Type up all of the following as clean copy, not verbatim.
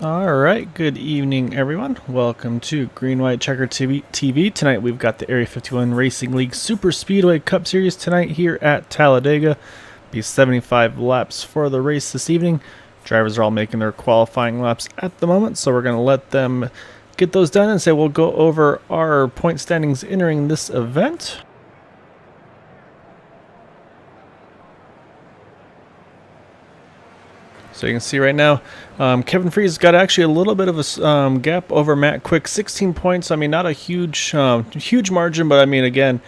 All right, good evening, everyone. Welcome to Green White Checker TV. Tonight we've got the Area 51 Racing League Superspeedway Cup Series tonight here at Talladega. Be 75 laps for the race this evening. Drivers are all making their qualifying laps at the moment, so we're going to let them get those done and say we'll go over our point standings entering this event. So you can see right now, Kevin Free's got actually a little bit of a gap over Matt Quick, 16 points. I mean, not a huge margin, but I mean, again,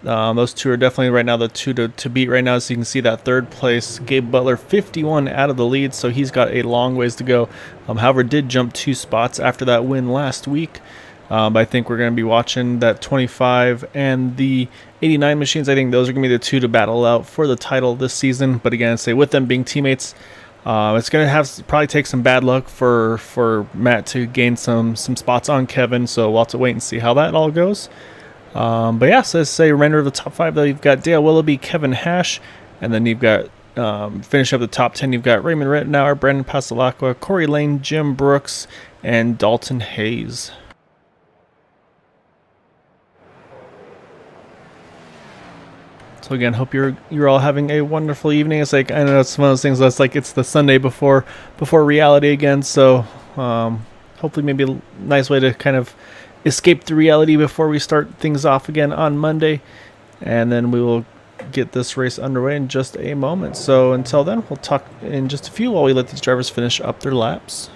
those two are definitely right now the two to beat right now. So you can see that third place, Gabe Butler, 51 out of the lead, so he's got a long ways to go. However, did jump 2 spots after that win last week. But I think we're going to be watching that 25 and the 89 machines. I think those are going to be the two to battle out for the title this season. But again, say with them being teammates, it's going to probably take some bad luck for Matt to gain some spots on Kevin, so we'll have to wait and see how that all goes. But yeah, so let's say remainder of the top 5, though, you've got Dale Willoughby, Kevin Hash, and then you've got, finish up the top 10, you've got Raymond Rittenauer, Brandon Pasalacqua, Corey Lane, Jim Brooks, and Dalton Hayes. So again, hope you're all having a wonderful evening. It's like, I know it's one of those things that's like it's the Sunday before reality again. So hopefully maybe a nice way to kind of escape the reality before we start things off again on Monday. And then we will get this race underway in just a moment. So until then, we'll talk in just a few while we let these drivers finish up their laps.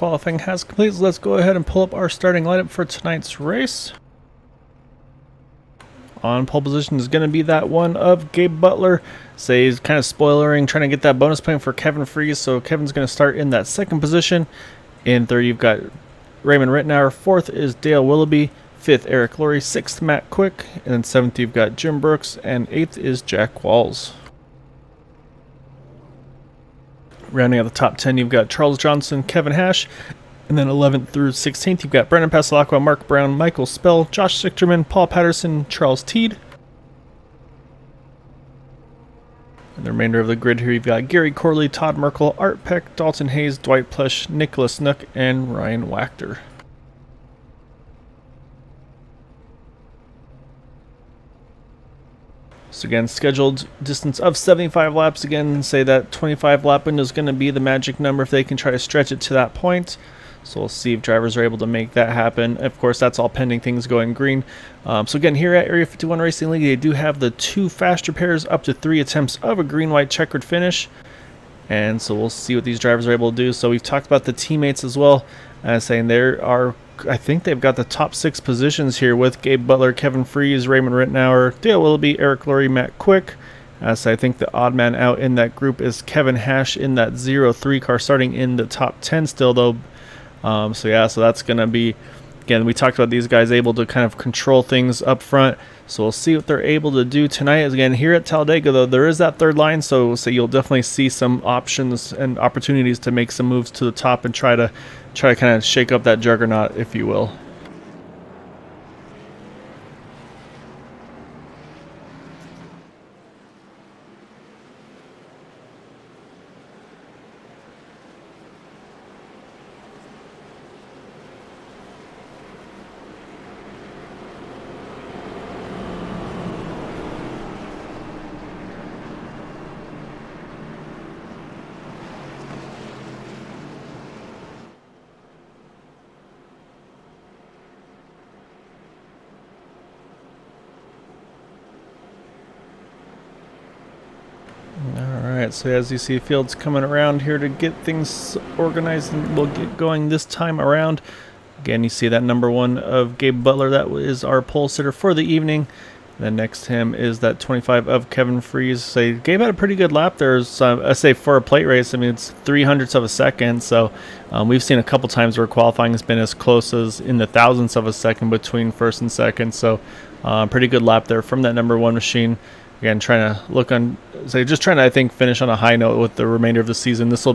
qualifying has completed. So let's go ahead and pull up our starting lineup for tonight's race. On pole position is going to be that one of Gabe Butler. Say he's kind of spoilering, trying to get that bonus point for Kevin Freeze. So Kevin's going to start in that second position. In third, you've got Raymond Rittenauer. Fourth is Dale Willoughby. Fifth, Eric Laurie. Sixth, Matt Quick. And then seventh, you've got Jim Brooks. And eighth is Jack Walls. Rounding out the top 10, you've got Charles Johnson, Kevin Hash. And then 11th through 16th, you've got Brendan Pasalacqua, Mark Brown, Michael Spell, Josh Sichterman, Paul Patterson, Charles Teed. And the remainder of the grid here, you've got Gary Corley, Todd Merkel, Art Peck, Dalton Hayes, Dwight Plush, Nicholas Nook, and Ryan Wachter. So again, scheduled distance of 75 laps. Again, say that 25 lap window is going to be the magic number if they can try to stretch it to that point. So we'll see if drivers are able to make that happen. Of course, that's all pending things going green. So again, here at Area 51 Racing League, they do have the 2 faster pairs up to 3 attempts of a green-white checkered finish. And so we'll see what these drivers are able to do. So we've talked about the teammates as well. Saying there are, I think they've got the top 6 positions here with Gabe Butler, Kevin Freeze, Raymond Rittenauer, Dale Willoughby, Eric Laurie, Matt Quick. So I think the odd man out in that group is Kevin Hash in that 0-3 car, starting in the top 10 still though. So that's going to be, again, we talked about these guys able to kind of control things up front. So we'll see what they're able to do tonight. Again, here at Talladega, though, there is that third line. So you'll definitely see some options and opportunities to make some moves to the top and try to kind of shake up that juggernaut, if you will. Alright, so as you see, Field's coming around here to get things organized, and we'll get going this time around. Again, you see that number 1 of Gabe Butler. That is our pole sitter for the evening. Then next to him is that 25 of Kevin Freeze. So Gabe had a pretty good lap there. I say for a plate race, I mean, it's 0.03 of a second. So we've seen a couple times where qualifying has been as close as in the thousandths of a second between first and second. So pretty good lap there from that number 1 machine. Again, trying to, I think, finish on a high note with the remainder of the season. This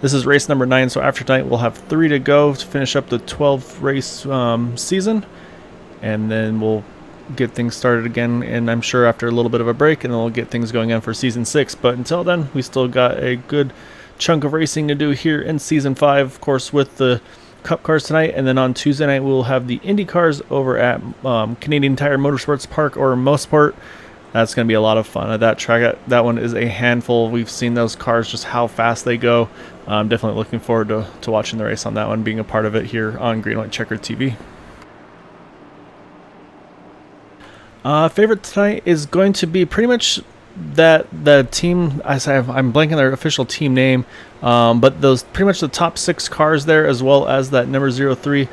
is race number 9, so after tonight we'll have 3 to go to finish up the 12 race season, and then we'll get things started again, and I'm sure after a little bit of a break, and then we'll get things going on for season 6. But until then, we still got a good chunk of racing to do here in season 5, of course, with the Cup cars tonight, and then on Tuesday night we'll have the Indy cars over at Canadian Tire Motorsports Park, or Mosport. That's going to be a lot of fun at that track. That one is a handful. We've seen those cars, just how fast they go. I'm definitely looking forward to watching the race on that one, being a part of it here on Green White Checkered TV. Favorite tonight is going to be pretty much the team. I'm blanking their official team name, but those pretty much the top 6 cars there, as well as that number 03.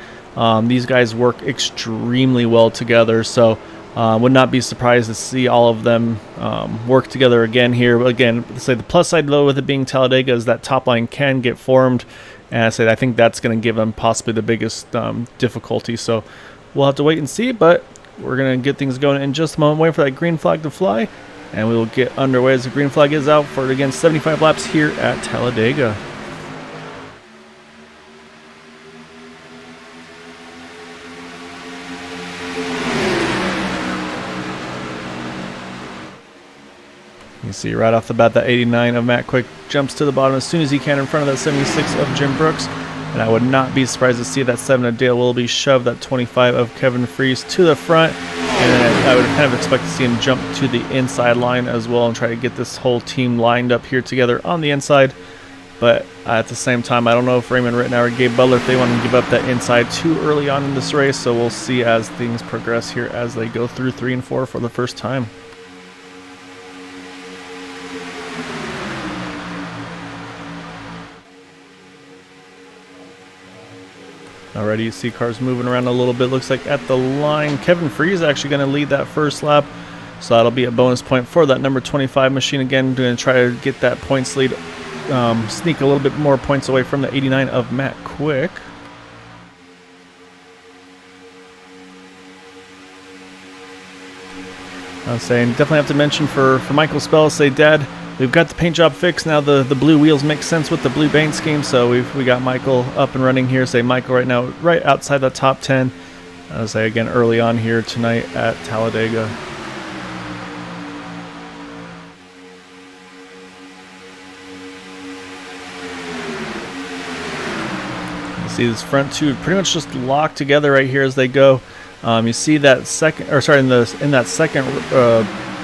These guys work extremely well together. So would not be surprised to see all of them work together again here. But again, say the plus side though with it being Talladega is that top line can get formed, and I think that's going to give them possibly the biggest difficulty. So we'll have to wait and see, but we're going to get things going in just a moment. Wait for that green flag to fly, and we will get underway as the green flag is out for, again, 75 laps here at Talladega. You see right off the bat that 89 of Matt Quick jumps to the bottom as soon as he can in front of that 76 of Jim Brooks. And I would not be surprised to see that 7 of Dale Willoughby shove that 25 of Kevin Freeze to the front. And then I would kind of expect to see him jump to the inside line as well and try to get this whole team lined up here together on the inside. But at the same time, I don't know if Raymond Rittenauer or Gabe Butler, if they want to give up that inside too early on in this race. So we'll see as things progress here as they go through 3 and 4 for the first time. Already you see cars moving around a little bit. Looks like at the line, Kevin Freeze is actually going to lead that first lap. So that'll be a bonus point for that number 25 machine. Again, going to try to get that points lead, sneak a little bit more points away from the 89 of Matt Quick. I was saying, definitely have to mention for Michael Spell, say, Dad, we've got the paint job fixed. Now the blue wheels make sense with the blue paint scheme. So we got Michael up and running here. Say Michael right now, right outside the top 10. I was say again early on here tonight at Talladega. You see this front two pretty much just locked together right here as they go. You see that second, or sorry, in that second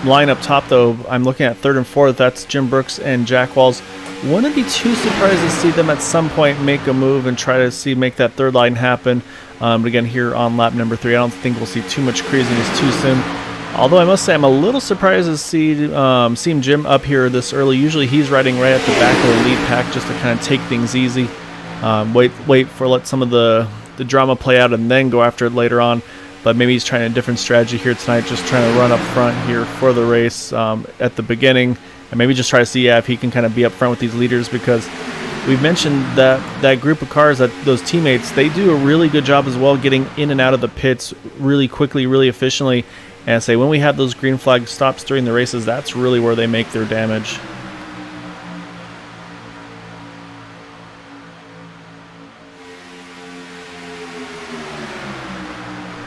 line up top though, I'm looking at third and fourth. That's Jim Brooks and Jack Walls. Wouldn't be too surprised to see them at some point make a move and try to make that third line happen. But again, here on lap number 3, I don't think we'll see too much craziness too soon. Although I must say I'm a little surprised to see Jim up here this early. Usually he's riding right at the back of the lead pack just to kind of take things easy. Wait for let some of the drama play out and then go after it later on. But maybe he's trying a different strategy here tonight, just trying to run up front here for the race at the beginning, and maybe just try to see if he can kind of be up front with these leaders, because we've mentioned that group of cars, that those teammates, they do a really good job as well getting in and out of the pits really quickly, really efficiently. And say when we have those green flag stops during the races, that's really where they make their damage.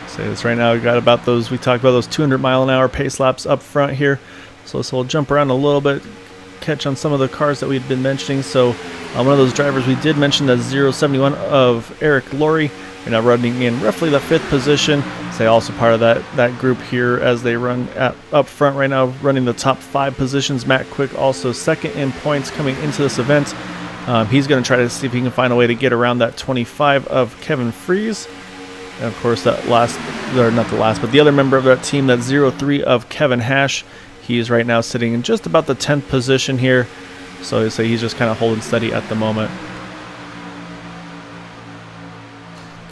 Say this right now, we got about those, we talked about those 200-mile-an-hour pace laps up front here. So we'll jump around a little bit, catch on some of the cars that we've been mentioning. So one of those drivers we did mention, that 071 of Eric Laurie, right now running in roughly the 5th position. Say also part of that group here as they run up front right now, running the top 5 positions. Matt Quick also second in points coming into this event. He's going to try to see if he can find a way to get around that 25 of Kevin Freeze. And of course, that last, or not the last, but the other member of that team, that 03 of Kevin Hash, he is right now sitting in just about the 10th position here. So you say he's just kind of holding steady at the moment.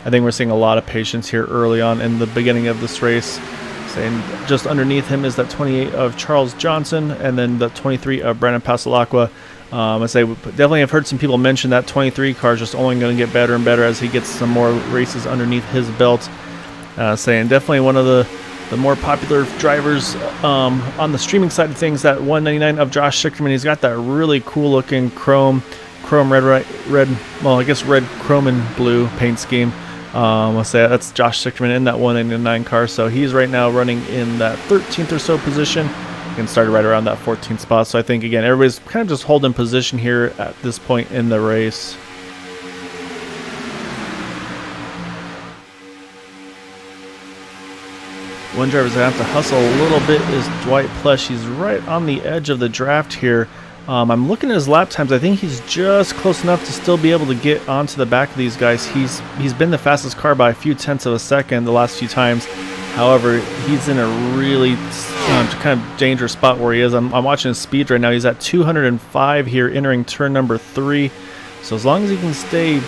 I think we're seeing a lot of patience here early on in the beginning of this race. Saying just underneath him is that 28 of Charles Johnson, and then the 23 of Brandon Pasalacqua. I say definitely I've heard some people mention that 23 car is just only going to get better and better as he gets some more races underneath his belt. Saying definitely one of the more popular drivers on the streaming side of things, that 199 of Josh Sichterman. He's got that really cool looking chrome red, well I guess red, chrome and blue paint scheme. I'll say that's Josh Sichterman in that 199 car. So he's right now running in that 13th or so position and started right around that 14th spot. So I think again everybody's kind of just holding position here at this point in the race. One driver's gonna have to hustle a little bit is Dwight Plush. He's right on the edge of the draft here. I'm looking at his lap times. I think he's just close enough to still be able to get onto the back of these guys. He's been the fastest car by a few tenths of a second the last few times. However, he's in a really kind of dangerous spot where he is. I'm watching his speed right now. He's at 205 here entering turn number 3. So as long as he can stay,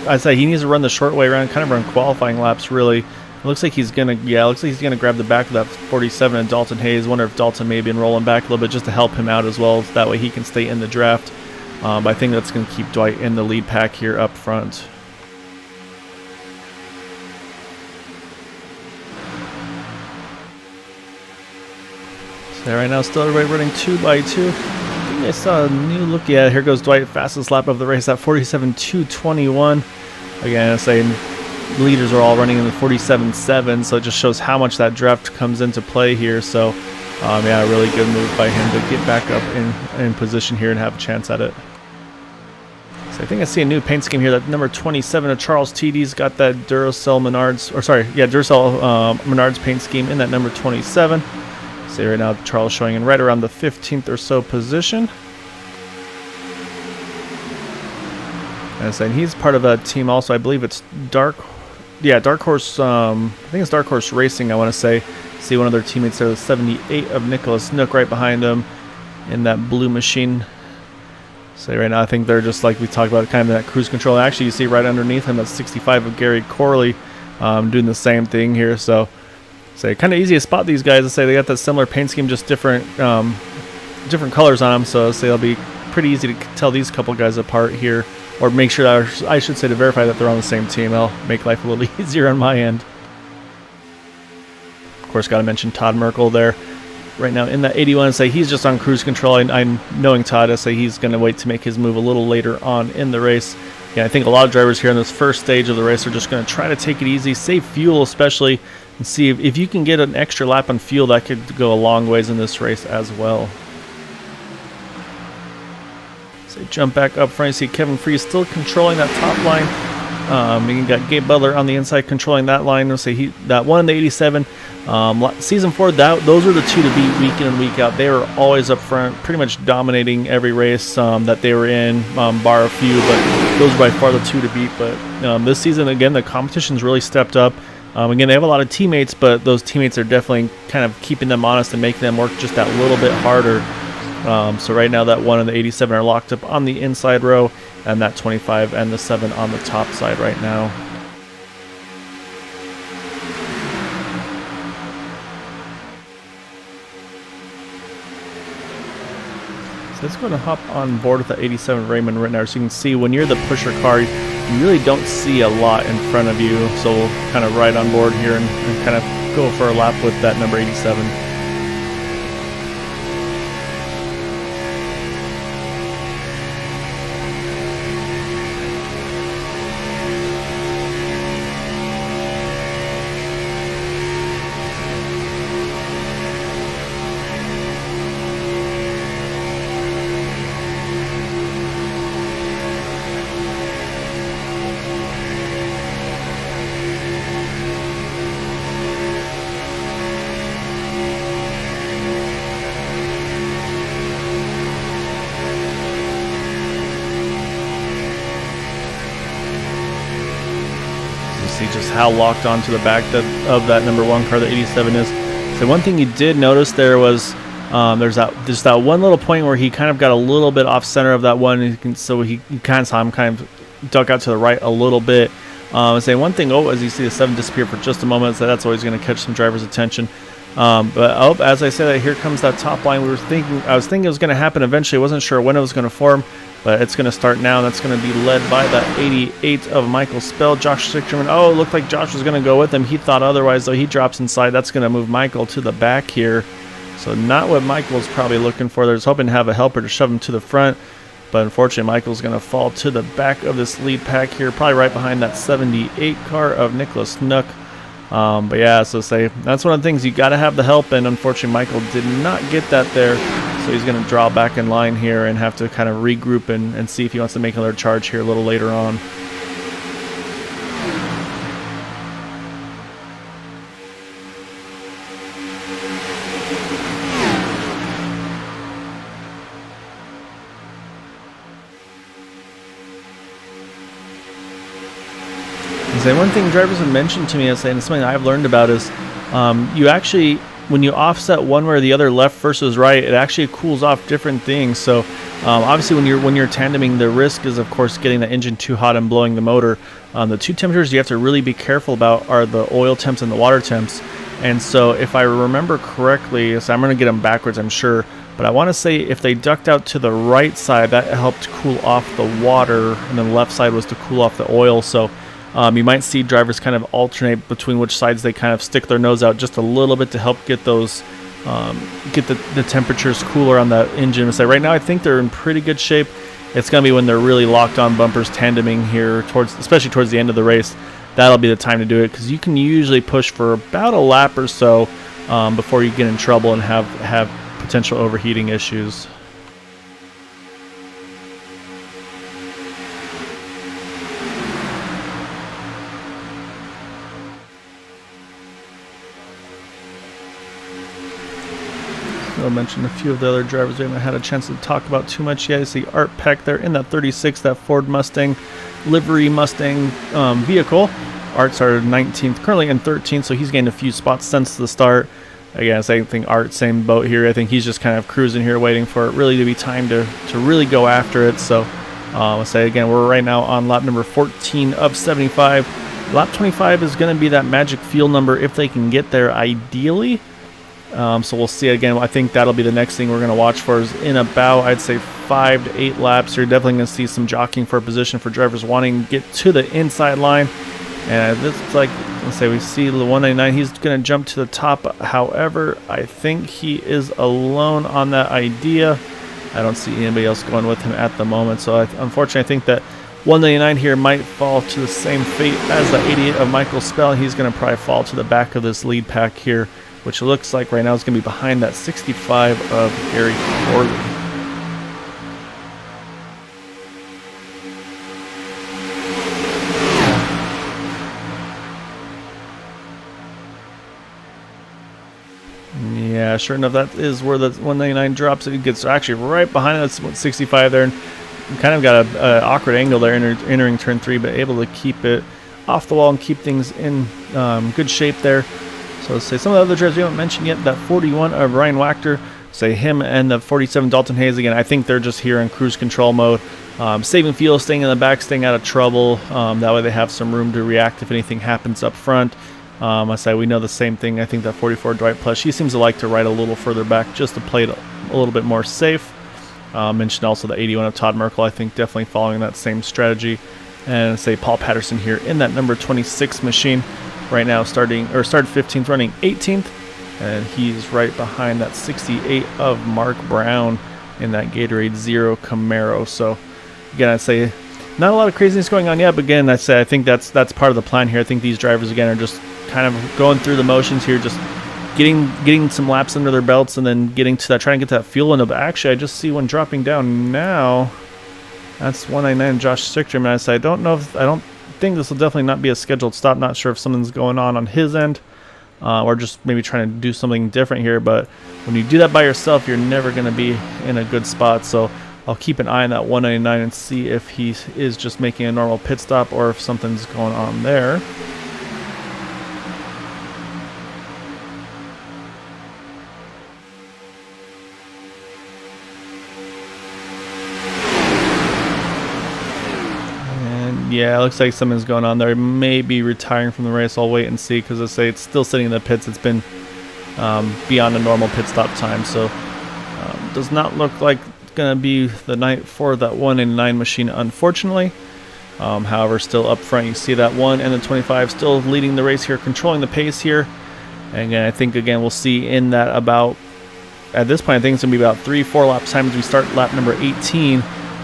I'd say he needs to run the short way around, kind of run qualifying laps really. It looks like he's gonna, grab the back of that 47 and Dalton Hayes. Wonder if Dalton may be rolling back a little bit just to help him out as well. That way he can stay in the draft. But I think that's gonna keep Dwight in the lead pack here up front. So right now, still everybody running 2x2. I think I saw a new look. Yeah, here goes Dwight, fastest lap of the race at 47.221. Again, I'm saying leaders are all running in the 47.7, so it just shows how much that draft comes into play here. So, yeah, a really good move by him to get back up in position here and have a chance at it. So I think I see a new paint scheme here. That number 27 of Charles TD's got that Duracell Menards, Duracell Menards paint scheme in that number 27. See right now Charles showing in right around the 15th or so position. And saying he's part of a team also. I believe it's Dark Horse. I think it's Dark Horse Racing. I want to say. See one of their teammates there, the 78 of Nicholas Nook, right behind him in that blue machine. So right now I think they're just like we talked about, kind of that cruise control. Actually, you see right underneath him that's 65 of Gary Corley doing the same thing here. So kind of easy to spot these guys. I say they got that similar paint scheme, just different different colors on them. So it'll be pretty easy to tell these couple guys apart here, or make sure that, I should say, to verify that they're on the same team. That'll make life a little easier on my end. Of course, got to mention Todd Merkel there. Right now in that 81, say he's just on cruise control. I'm knowing Todd, I say he's going to wait to make his move a little later on in the race. Yeah, I think a lot of drivers here in this first stage of the race are just going to try to take it easy, save fuel especially, and see if you can get an extra lap on fuel. That could go a long ways in this race as well. So jump back up front, you see Kevin Freese still controlling that top line. You got Gabe Butler on the inside controlling that line. We'll say that one in the 87. Season 4, those were the two to beat week in and week out. They were always up front, pretty much dominating every race that they were in, bar a few, but those were by far the two to beat. But this season, again, the competition's really stepped up. Again, they have a lot of teammates, but those teammates are definitely kind of keeping them honest and making them work just that little bit harder. So right now that 1 and the 87 are locked up on the inside row, and that 25 and the 7 on the top side right now. So let's go and hop on board with the 87 Raymond right now. So you can see when you're the pusher car, you really don't see a lot in front of you. So we'll kind of ride on board here and kind of go for a lap with that number 87. See just how locked onto the back of that number 1 car, the 87 is. So one thing you did notice there was there's that one little point where he kind of got a little bit off center of that one. You kind of saw him kind of duck out to the right a little bit. Say one thing, as you see the 7 disappear for just a moment, so that's always going to catch some drivers' attention. But as I said, that here comes that top line. I was thinking it was going to happen eventually. I wasn't sure when it was going to form, but it's going to start now. That's going to be led by that 88 of Michael Spell. Josh Sichterman. Oh, it looked like Josh was going to go with him. He thought otherwise, though. He drops inside. That's going to move Michael to the back here. So not what Michael's probably looking for. They're just hoping to have a helper to shove him to the front. But unfortunately, Michael's going to fall to the back of this lead pack here, probably right behind that 78 car of Nicholas Nook. But yeah, so that's one of the things, you got to have the help, and unfortunately Michael did not get that there, so he's going to draw back in line here and have to kind of regroup and see if he wants to make another charge here a little later on. One thing drivers have mentioned to me, and something I've learned about, is you actually, when you offset one way or the other, left versus right, it actually cools off different things. So obviously when you're tandeming, the risk is of course getting the engine too hot and blowing the motor. The two temperatures you have to really be careful about are the oil temps and the water temps. And so if I remember correctly, so I'm going to get them backwards, I'm sure, but I want to say if they ducked out to the right side, that helped cool off the water, and then the left side was to cool off the oil. So you might see drivers kind of alternate between which sides they kind of stick their nose out just a little bit to help get those, get the temperatures cooler on the engine. So right now I think they're in pretty good shape. It's going to be when they're really locked on bumpers tandeming here, especially towards the end of the race. That'll be the time to do it, because you can usually push for about a lap or so before you get in trouble and have potential overheating issues. I'll mention a few of the other drivers we haven't had a chance to talk about too much yet. You see Art Peck there in that 36, that Ford Mustang, livery Mustang vehicle. Art started 19th, currently in 13th, so he's gained a few spots since the start. Again, same thing, Art, same boat here. I think he's just kind of cruising here, waiting for it really to be time to really go after it. So let's say again, we're right now on lap number 14 of 75. Lap 25 is going to be that magic fuel number if they can get there, ideally. So we'll see. Again, I think that'll be the next thing we're going to watch for is in about, I'd say, 5 to 8 laps. You're definitely going to see some jockeying for position for drivers wanting to get to the inside line. And this is like, let's say we see the 199. He's going to jump to the top. However, I think he is alone on that idea. I don't see anybody else going with him at the moment. So unfortunately, I think that 199 here might fall to the same fate as the 88 of Michael Spell. He's going to probably fall to the back of this lead pack here, which looks like right now is going to be behind that 65 of Gary Corley. Yeah, sure enough, that is where the 199 drops. It gets actually right behind it. That's 65 there. And kind of got an awkward angle there entering turn 3, but able to keep it off the wall and keep things in good shape there. So let's say some of the other drivers we haven't mentioned yet. That 41 of Ryan Wachter, say him and the 47 Dalton Hayes. Again, I think they're just here in cruise control mode, saving fuel, staying in the back, staying out of trouble. That way they have some room to react if anything happens up front. I say we know the same thing. I think that 44 Dwight Plush, he seems to like to ride a little further back just to play it a little bit more safe. Mentioned also the 81 of Todd Merkel, I think definitely following that same strategy. And say Paul Patterson here in that number 26 machine right now, started 15th, running 18th, and he's right behind that 68 of Mark Brown in that Gatorade Zero Camaro. So again, I'd say not a lot of craziness going on yet, but again, I think that's part of the plan here. I think these drivers again are just kind of going through the motions here, just getting some laps under their belts, and then getting to that, trying to get that fuel window. But actually, I just see one dropping down now. That's 199 Josh Sichtrom, and I don't think this will definitely not be a scheduled stop. Not sure if something's going on his end, or just maybe trying to do something different here. But when you do that by yourself, you're never going to be in a good spot. So I'll keep an eye on that 199 and see if he is just making a normal pit stop or if something's going on there. Yeah, it looks like something's going on there. May be retiring from the race. I'll wait and see, because I say it's still sitting in the pits. It's been beyond a normal pit stop time, so does not look like it's going to be the night for that 189 machine, unfortunately. However, still up front, you see that 1 and the 25 still leading the race here, controlling the pace here. And again, I think we'll see in that about, at this point, I think it's going to be about 3-4 lap time as we start lap number 18.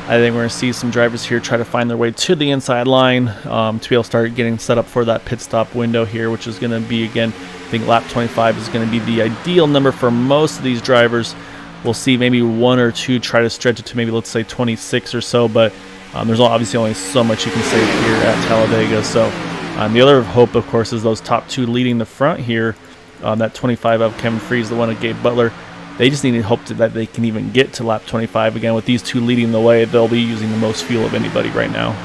I think we're going to see some drivers here try to find their way to the inside line to be able to start getting set up for that pit stop window here, which is going to be, again, I think lap 25 is going to be the ideal number for most of these drivers. We'll see maybe 1 or 2 try to stretch it to maybe, let's say, 26 or so, but there's obviously only so much you can save here at Talladega. So the other hope, of course, is those top 2 leading the front here. That 25 of Kevin Freese, the one of Gabe Butler. They just need to hope that they can even get to lap 25. Again, with these 2 leading the way, they'll be using the most fuel of anybody right now.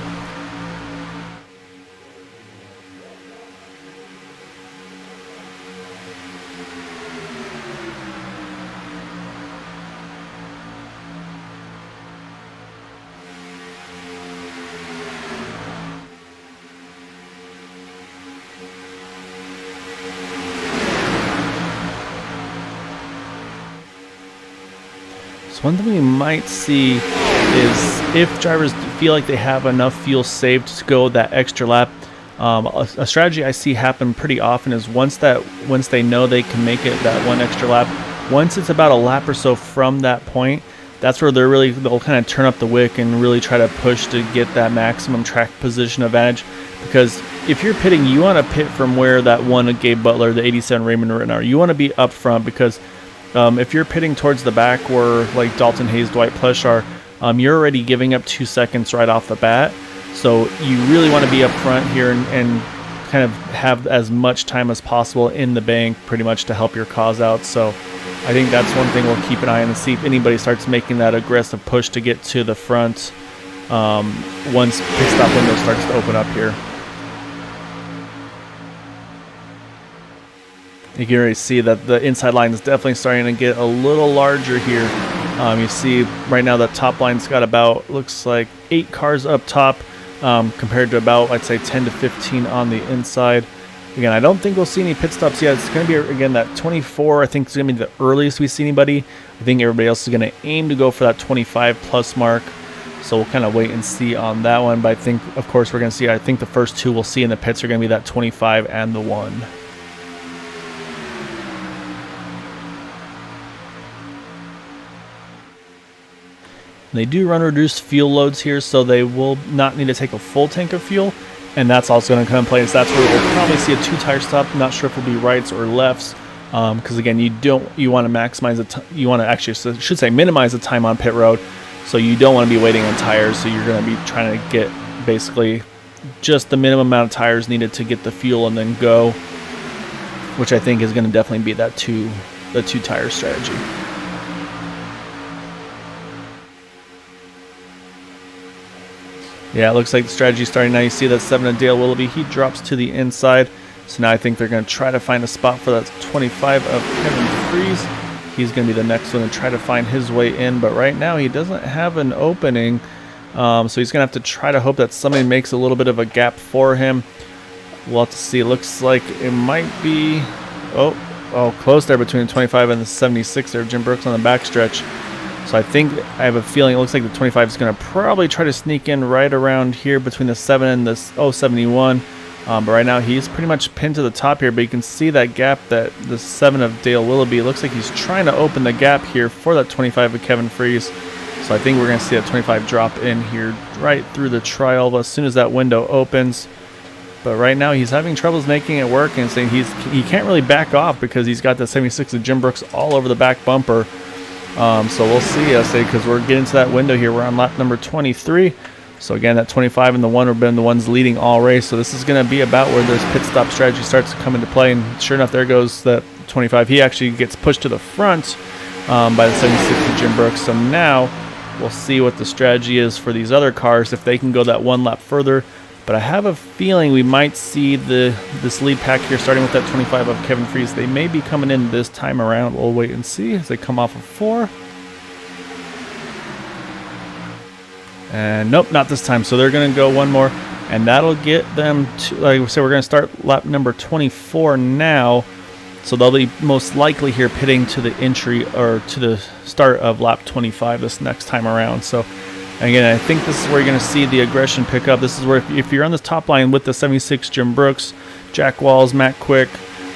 One thing we might see is if drivers feel like they have enough fuel saved to go that extra lap. A strategy I see happen pretty often is once they know they can make it that 1 extra lap, once it's about a lap or so from that point, that's where they'll kind of turn up the wick and really try to push to get that maximum track position advantage. Because if you're pitting, you want to pit from where that 1 of Gabe Butler, the 87 Raymond Rittenauer, you want to be up front, because if you're pitting towards the back where like Dalton Hayes, Dwight Plush are, you're already giving up 2 seconds right off the bat. So you really want to be up front here and kind of have as much time as possible in the bank pretty much to help your cause out. So I think that's one thing we'll keep an eye on and see if anybody starts making that aggressive push to get to the front once pit stop window starts to open up here. You can already see that the inside line is definitely starting to get a little larger here. You see right now the top line's got about, looks like 8 cars up top, compared to about, I'd say 10 to 15 on the inside. Again, I don't think we'll see any pit stops yet. It's going to be, again, that 24, I think is going to be the earliest we see anybody. I think everybody else is going to aim to go for that 25 plus mark. So we'll kind of wait and see on that one. But I think, of course, we're going to see, I think the first 2 we'll see in the pits are going to be that 25 and the 1. They do run reduced fuel loads here, so they will not need to take a full tank of fuel. And that's also going to come in place. That's where we'll probably see a 2-tire stop. Not sure if it'll be rights or lefts, because again, you want to maximize the you want to actually, should say, minimize the time on pit road. So you don't want to be waiting on tires. So you're going to be trying to get basically just the minimum amount of tires needed to get the fuel and then go, which I think is going to definitely be that the 2-tire strategy. Yeah, it looks like the strategy starting now. You see that 7 of Dale Willoughby, he drops to the inside. So now I think they're going to try to find a spot for that 25 of Kevin Freeze. He's going to be the next one to try to find his way in. But right now he doesn't have an opening. So he's going to have to try to hope that somebody makes a little bit of a gap for him. We'll have to see. It looks like it might be... Oh, close there between the 25 and the 76 there. Jim Brooks on the backstretch. So I think, I have a feeling it looks like the 25 is going to probably try to sneak in right around here between the 7 and the 71. But right now he's pretty much pinned to the top here. But you can see that gap, that the 7 of Dale Willoughby. It looks like he's trying to open the gap here for that 25 of Kevin Freeze. So I think we're going to see that 25 drop in here right through the trial as soon as that window opens. But right now he's having troubles making it work, and saying he can't really back off because he's got that 76 of Jim Brooks all over the back bumper. So we'll see, I say, because we're getting to that window here. We're on lap number 23. So again, that 25 and the 1 have been the ones leading all race. So this is going to be about where this pit stop strategy starts to come into play. And sure enough, there goes that 25. He actually gets pushed to the front by the 76 of Jim Brooks. So now we'll see what the strategy is for these other cars, if they can go that 1 lap further. But I have a feeling we might see this lead pack here, starting with that 25 of Kevin Freeze. They may be coming in this time around. We'll wait and see as they come off of 4. And nope, not this time. So they're going to go 1 more, and that'll get them to, like we said, we're going to start lap number 24 now. So they'll be most likely here pitting to the entry or to the start of lap 25 this next time around. So again, I think this is where you're going to see the aggression pick up. This is where if you're on this top line with the 76 Jim Brooks, Jack Walls, Matt Quick,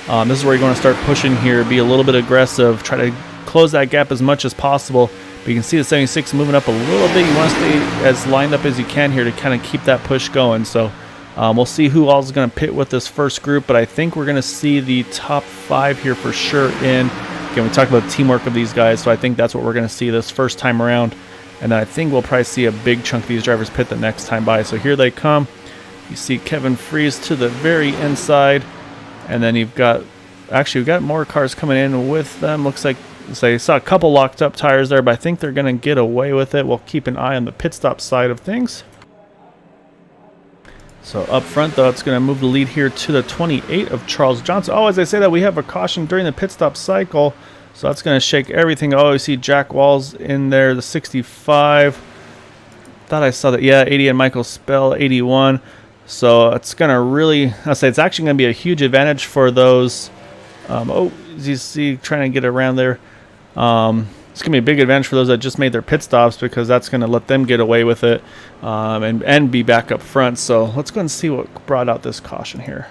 this is where you're going to start pushing here, be a little bit aggressive, try to close that gap as much as possible. But you can see the 76 moving up a little bit. You want to stay as lined up as you can here to kind of keep that push going. So we'll see who all is going to pit with this first group, but I think we're going to see the top 5 here for sure in. Again, we talked about the teamwork of these guys, so I think that's what we're going to see this first time around. And then I think we'll probably see a big chunk of these drivers pit the next time by. So here they come. You see Kevin Freeze to the very inside. And then you've got, actually we've got more cars coming in with them. Looks like, so you saw a couple locked up tires there, but I think they're going to get away with it. We'll keep an eye on the pit stop side of things. So up front, though, it's going to move the lead here to the 28 of Charles Johnson. Oh, as I say that, we have a caution during the pit stop cycle. So that's going to shake everything. Oh, you see Jack Walls in there, the 65. Thought I saw that. Yeah, 80 and Michael Spell, 81. So it's going to really, I'll say it's actually going to be a huge advantage for those. Oh, as you see, trying to get around there. It's going to be a big advantage for those that just made their pit stops, because that's going to let them get away with it and be back up front. So let's go and see what brought out this caution here.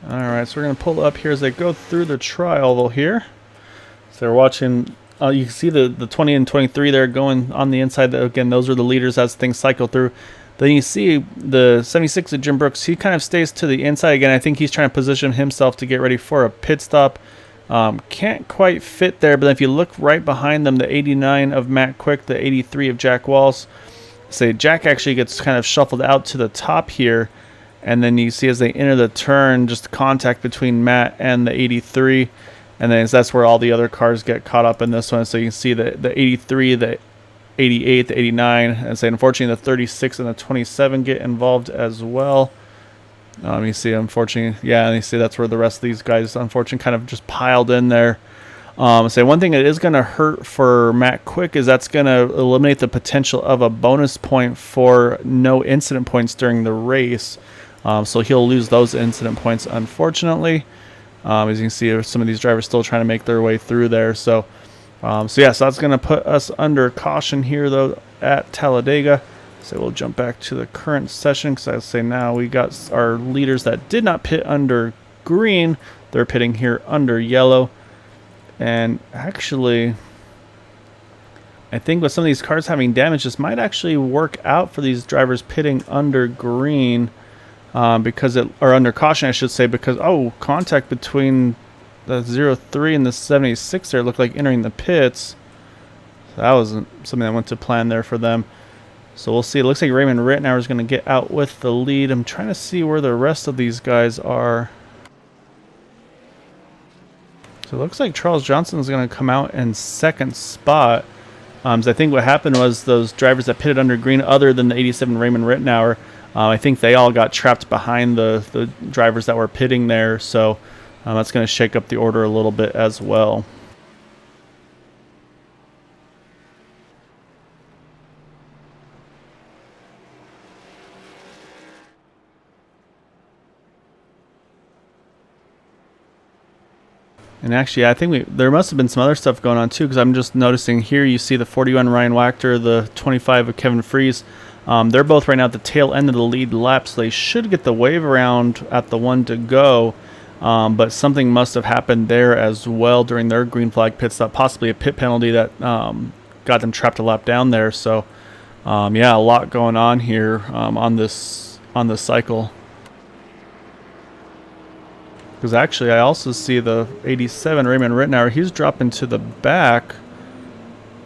Alright, so we're going to pull up here as they go through the trial here. So they're watching, you can see the 20 and 23 there going on the inside. Again, those are the leaders as things cycle through. Then you see the 76 of Jim Brooks, he kind of stays to the inside. Again, I think he's trying to position himself to get ready for a pit stop. Can't quite fit there, but if you look right behind them, the 89 of Matt Quick, the 83 of Jack Walls. Say Jack actually gets kind of shuffled out to the top here. And then you see as they enter the turn, just contact between Matt and the 83. And then that's where all the other cars get caught up in this one. So you can see the 83, the 88, the 89, and say unfortunately the 36 and the 27 get involved as well. You see, unfortunately, yeah, and you see that's where the rest of these guys, unfortunately, kind of just piled in there. Say one thing that is going to hurt for Matt Quick is that's going to eliminate the potential of a bonus point for no incident points during the race. So he'll lose those incident points, unfortunately. As you can see, some of these drivers still trying to make their way through there. So yeah, so that's going to put us under caution here, though, at Talladega. So we'll jump back to the current session, because I say now we got our leaders that did not pit under green. They're pitting here under yellow. And actually, I think with some of these cars having damage, this might actually work out for these drivers pitting under green, because or under caution, I should say, because contact between the 03 and the 76 there looked like entering the pits. So that wasn't something that went to plan there for them. So we'll see. It looks like Raymond Rittenauer is going to get out with the lead. I'm trying to see where the rest of these guys are. So it looks like Charles Johnson is going to come out in second spot. So I think what happened was those drivers that pitted under green, other than the 87 Raymond Rittenauer, I think they all got trapped behind the drivers that were pitting there. So that's going to shake up the order a little bit as well. And actually, I think there must have been some other stuff going on too, because I'm just noticing here you see the 41 Ryan Wachter, the 25 of Kevin Freeze. They're both right now at the tail end of the lead lap, so they should get the wave around at the one to go. But something must have happened there as well during their green flag pit stop, possibly a pit penalty that got them trapped a lap down there. So yeah, a lot going on here on this cycle. Because actually, I also see the 87 Raymond Rittenauer. He's dropping to the back.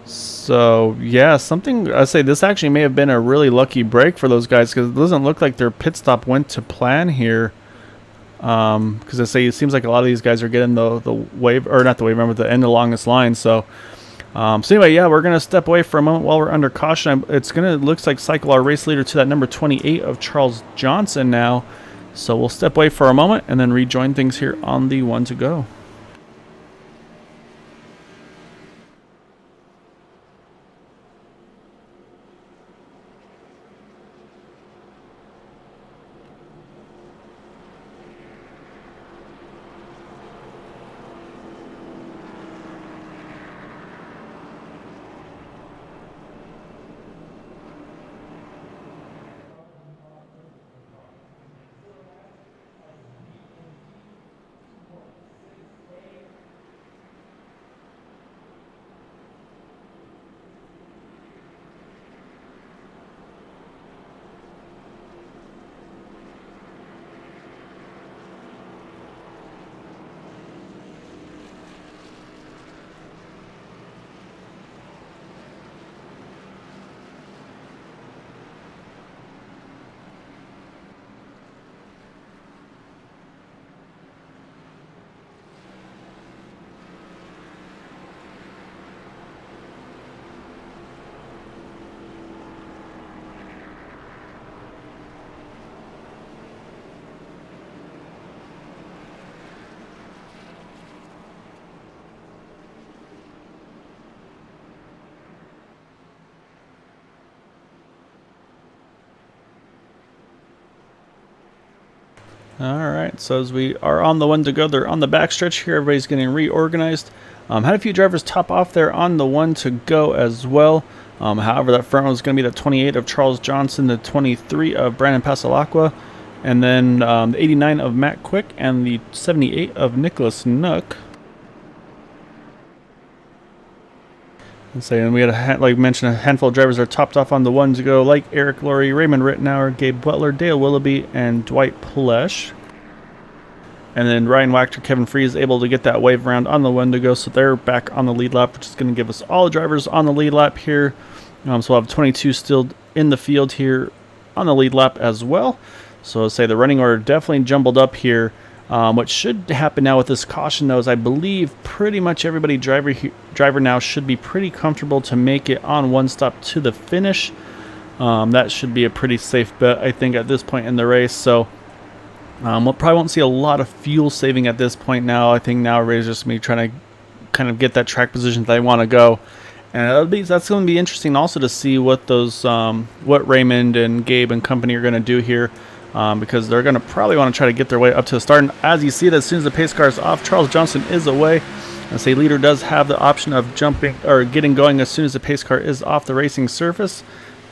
So yeah, I say this actually may have been a really lucky break for those guys, because it doesn't look like their pit stop went to plan here. Because I say it seems like a lot of these guys are getting the wave, or not the wave, remember the end along this line. So anyway, yeah, we're gonna step away for a moment while we're under caution. Looks like cycle our race leader to that number 28 of Charles Johnson now. So we'll step away for a moment and then rejoin things here on the one to go. Alright, so as we are on the one to go, they're on the backstretch here. Everybody's getting reorganized. Had a few drivers top off there on the one to go as well. However, that front was going to be the 28 of Charles Johnson, the 23 of Brandon Pasalacqua, and then the 89 of Matt Quick, and the 78 of Nicholas Nook. And we had, like mentioned, a handful of drivers are topped off on the one to go, like Eric Laurie, Raymond Rittenauer, Gabe Butler, Dale Willoughby, and Dwight Plesh. And then Ryan Wachter, Kevin Freeze able to get that wave around on the one to go, so they're back on the lead lap, which is going to give us all the drivers on the lead lap here. So we'll have 22 still in the field here on the lead lap as well. So say the running order definitely jumbled up here. What should happen now with this caution, though, is I believe pretty much everybody driver now should be pretty comfortable to make it on one stop to the finish. That should be a pretty safe bet, I think, at this point in the race. So we'll probably won't see a lot of fuel saving at this point now. I think now everybody's just me trying to kind of get that track position that they want to go. And that's going to be interesting also to see what those what Raymond and Gabe and company are going to do here, because they're going to probably want to try to get their way up to the start. And as you see, that as soon as the pace car is off, Charles Johnson is away. And say leader does have the option of jumping or getting going as soon as the pace car is off the racing surface.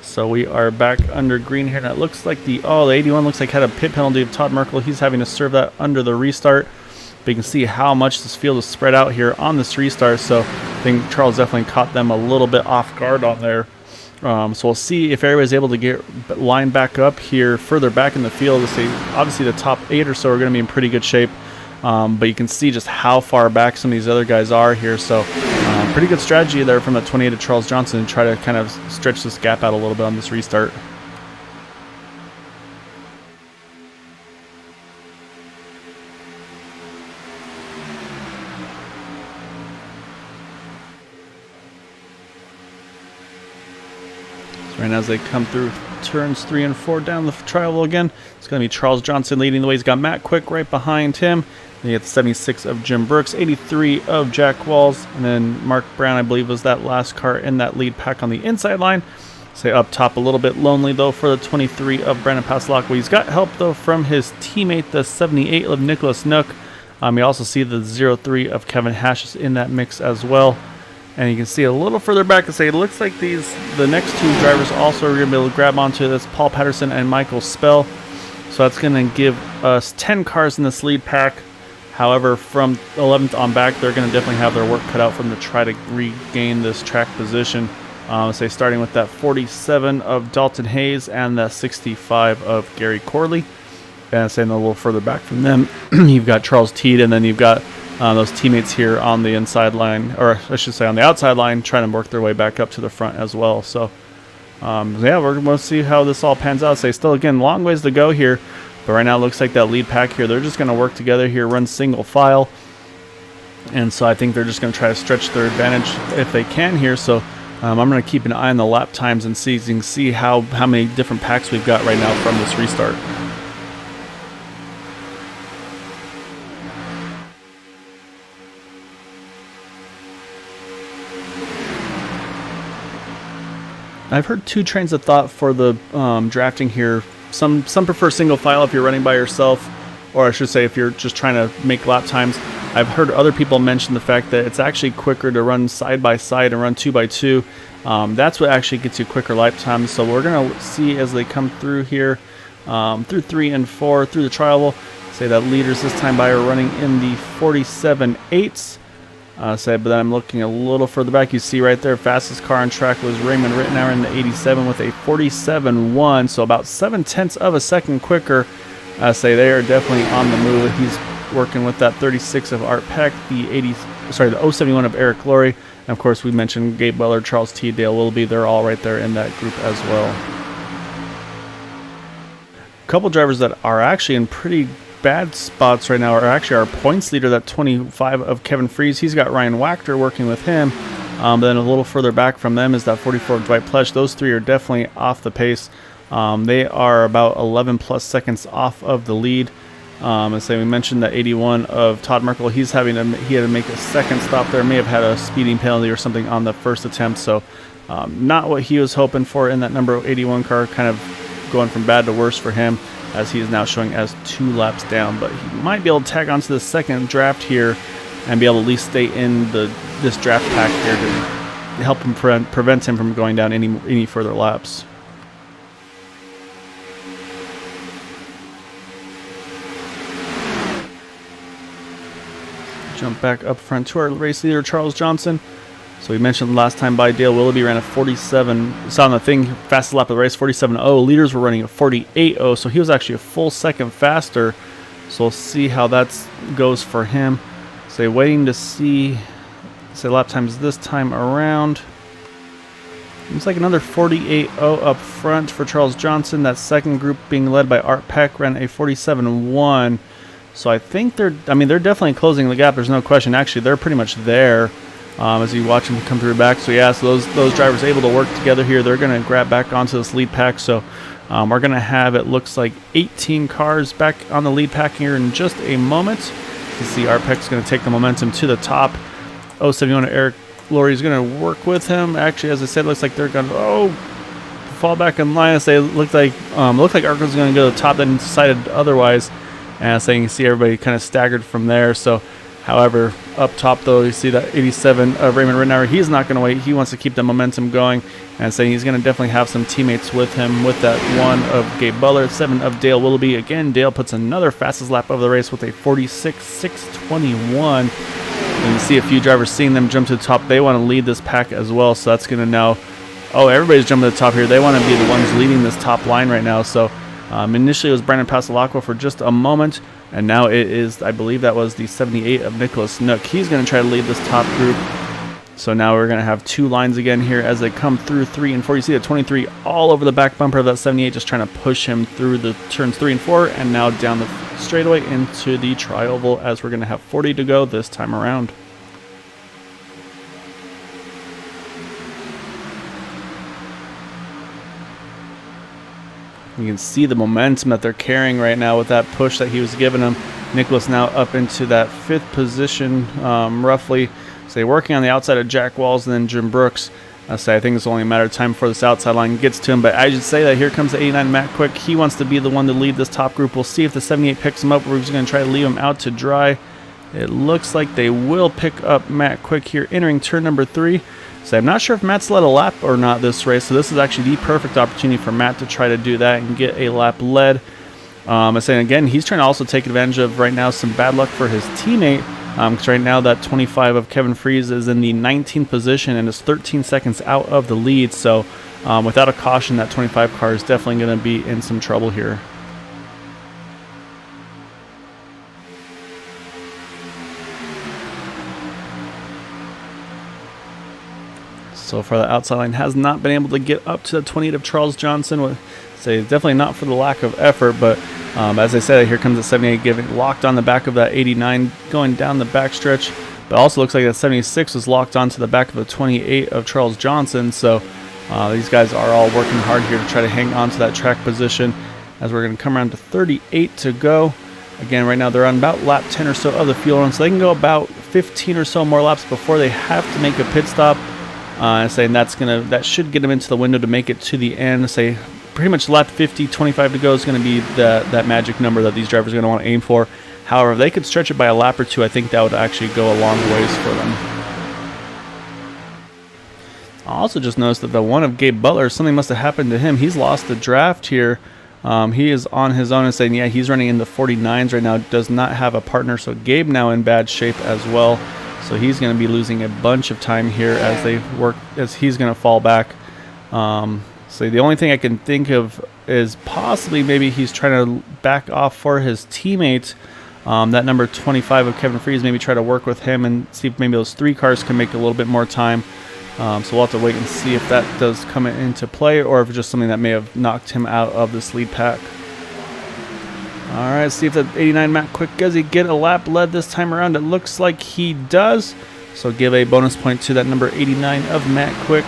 So we are back under green here, and it looks like the 81 looks like had a pit penalty of Todd Merkel. He's having to serve that under the restart. But you can see how much this field is spread out here on this restart. So I think Charles definitely caught them a little bit off guard on there. So we'll see if everybody's able to get lined back up here further back in the field. Obviously the top 8 or so are going to be in pretty good shape. But you can see just how far back some of these other guys are here. So pretty good strategy there from the 28 of Charles Johnson to try to kind of stretch this gap out a little bit on this restart. Right now as they come through turns 3 and 4 down the tri-oval again, it's going to be Charles Johnson leading the way. He's got Matt Quick right behind him. Then you get the 76 of Jim Brooks, 83 of Jack Walls, and then Mark Brown, I believe, was that last car in that lead pack on the inside line. Say up top a little bit lonely, though, for the 23 of Brandon Paslock. He's got help, though, from his teammate, the 78 of Nicholas Nook. You also see the 03 of Kevin Hash in that mix as well. And you can see a little further back and say it looks like the next 2 drivers also are going to be able to grab onto this, Paul Patterson and Michael Spell. So that's going to give us 10 cars in this lead pack. However, from 11th on back, they're going to definitely have their work cut out for them to try to regain this track position. Say starting with that 47 of Dalton Hayes and the 65 of Gary Corley. And saying a little further back from them, you've got Charles Teed, and then you've got those teammates here on the inside line, or I should say on the outside line, trying to work their way back up to the front as well. So, yeah, we're going to see how this all pans out. Say still, again, long ways to go here. But right now it looks like that lead pack here, they're just going to work together here, run single file. And so I think they're just going to try to stretch their advantage if they can here. So I'm going to keep an eye on the lap times and see how many different packs we've got right now from this restart. I've heard 2 trains of thought for the drafting here. Some prefer single file if you're running by yourself, or I should say if you're just trying to make lap times. I've heard other people mention the fact that it's actually quicker to run side by side and run 2 by 2. That's what actually gets you quicker lap times. So we're going to see as they come through here, through 3 and 4, through the tri-oval. Say that leaders this time by are running in the 47.8s. But then I'm looking a little further back. You see right there, fastest car on track was Raymond Rittenauer in the 87 with a 47.1, so about 7/10 of a second quicker. Say they are definitely on the move. He's working with that 36 of Art Peck, the 071 of Eric Laurie, and of course we mentioned Gabe Weller, Charles T. Dale Willoughby. They're all right there in that group as well. A couple drivers that are actually in pretty bad spots right now are actually our points leader, that 25 of Kevin Fries. He's got Ryan Wachter working with him. But then a little further back from them is that 44 of Dwight Plesh. Those 3 are definitely off the pace. They are about 11 plus seconds off of the lead. And so we mentioned that 81 of Todd Merkel. He had to make a second stop there. May have had a speeding penalty or something on the first attempt. So not what he was hoping for in that number 81 car. Kind of going from bad to worse for him, as he is now showing as 2 laps down. But he might be able to tag onto the second draft here and be able to at least stay in this draft pack here to help him prevent him from going down any further laps. Jump back up front to our race leader, Charles Johnson. So we mentioned last time by Dale Willoughby ran a 47, saw on the thing, fastest lap of the race, 47.0. Leaders were running a 48.0, so he was actually a full second faster. So we'll see how that goes for him. So waiting to see, lap times this time around. Looks like another 48.0 up front for Charles Johnson. That second group being led by Art Peck ran a 47.1. So I think they're definitely closing the gap. There's no question. Actually, they're pretty much there as you watch them come through back. So yeah, so those drivers able to work together here. They're going to grab back onto this lead pack. So we're going to have, it looks like 18 cars back on the lead pack here in just a moment. You see Art Peck's going to take the momentum to the top. 071 Eric Laurie is going to work with him. Actually, as I said, it looks like they're going to fall back in line. I say it looked like Art was going to go to the top, then decided otherwise. And so you can see everybody kind of staggered from there. So, however, up top though, you see that 87 of Raymond Rittenauer. He's not going to wait. He wants to keep the momentum going, and saying he's going to definitely have some teammates with him. With that 1 of Gabe Butler, 7 of Dale Willoughby. Again, Dale puts another fastest lap of the race with a 46.621. And you see a few drivers seeing them jump to the top. They want to lead this pack as well. So that's going to now, everybody's jumping to the top here. They want to be the ones leading this top line right now. So initially it was Brandon Pasalacqua for just a moment, and now it is, I believe that was the 78 of Nicholas Nook. He's going to try to lead this top group. So now we're going to have 2 lines again here as they come through 3 and 4. You see the 23 all over the back bumper of that 78, just trying to push him through the turns 3 and 4, and now down the straightaway into the tri-oval as we're going to have 40 to go this time around. You can see the momentum that they're carrying right now with that push that he was giving them. Nicholas now up into that 5th position, roughly. So they're working on the outside of Jack Walls and then Jim Brooks. I think it's only a matter of time before this outside line gets to him. But I should say that here comes the 89 Matt Quick. He wants to be the one to lead this top group. We'll see if the 78 picks him up. We're just going to try to leave him out to dry. It looks like they will pick up Matt Quick here entering turn number 3. So I'm not sure if Matt's led a lap or not this race. So this is actually the perfect opportunity for Matt to try to do that and get a lap led. I'm saying again, he's trying to also take advantage of right now some bad luck for his teammate. Because right now that 25 of Kevin Freeze is in the 19th position and is 13 seconds out of the lead. So without a caution, that 25 car is definitely going to be in some trouble here. So far, the outside line has not been able to get up to the 28 of Charles Johnson. Say definitely not for the lack of effort, but as I said, here comes the 78 giving locked on the back of that 89 going down the backstretch. But also looks like that 76 was locked onto the back of the 28 of Charles Johnson. So these guys are all working hard here to try to hang on to that track position as we're going to come around to 38 to go. Again, right now they're on about lap 10 or so of the fuel run, so they can go about 15 or so more laps before they have to make a pit stop. Saying that should get them into the window to make it to the end. Say pretty much lap 50, 25 to go is going to be that magic number that these drivers are going to want to aim for. However, if they could stretch it by a lap or 2, I think that would actually go a long ways for them. I also just noticed that the 1 of Gabe Butler, something must have happened to him. He's lost the draft here. He is on his own and saying, yeah, he's running in the 49s right now. Does not have a partner, so Gabe now in bad shape as well. So he's going to be losing a bunch of time here as he's going to fall back. So the only thing I can think of is possibly maybe he's trying to back off for his teammate. That number 25 of Kevin Freeze, maybe try to work with him and see if maybe those 3 cars can make a little bit more time. So we'll have to wait and see if that does come into play or if it's just something that may have knocked him out of this lead pack. All right, see if the 89 Matt Quick, does he get a lap led this time around? It looks like he does. So give a bonus point to that number 89 of Matt Quick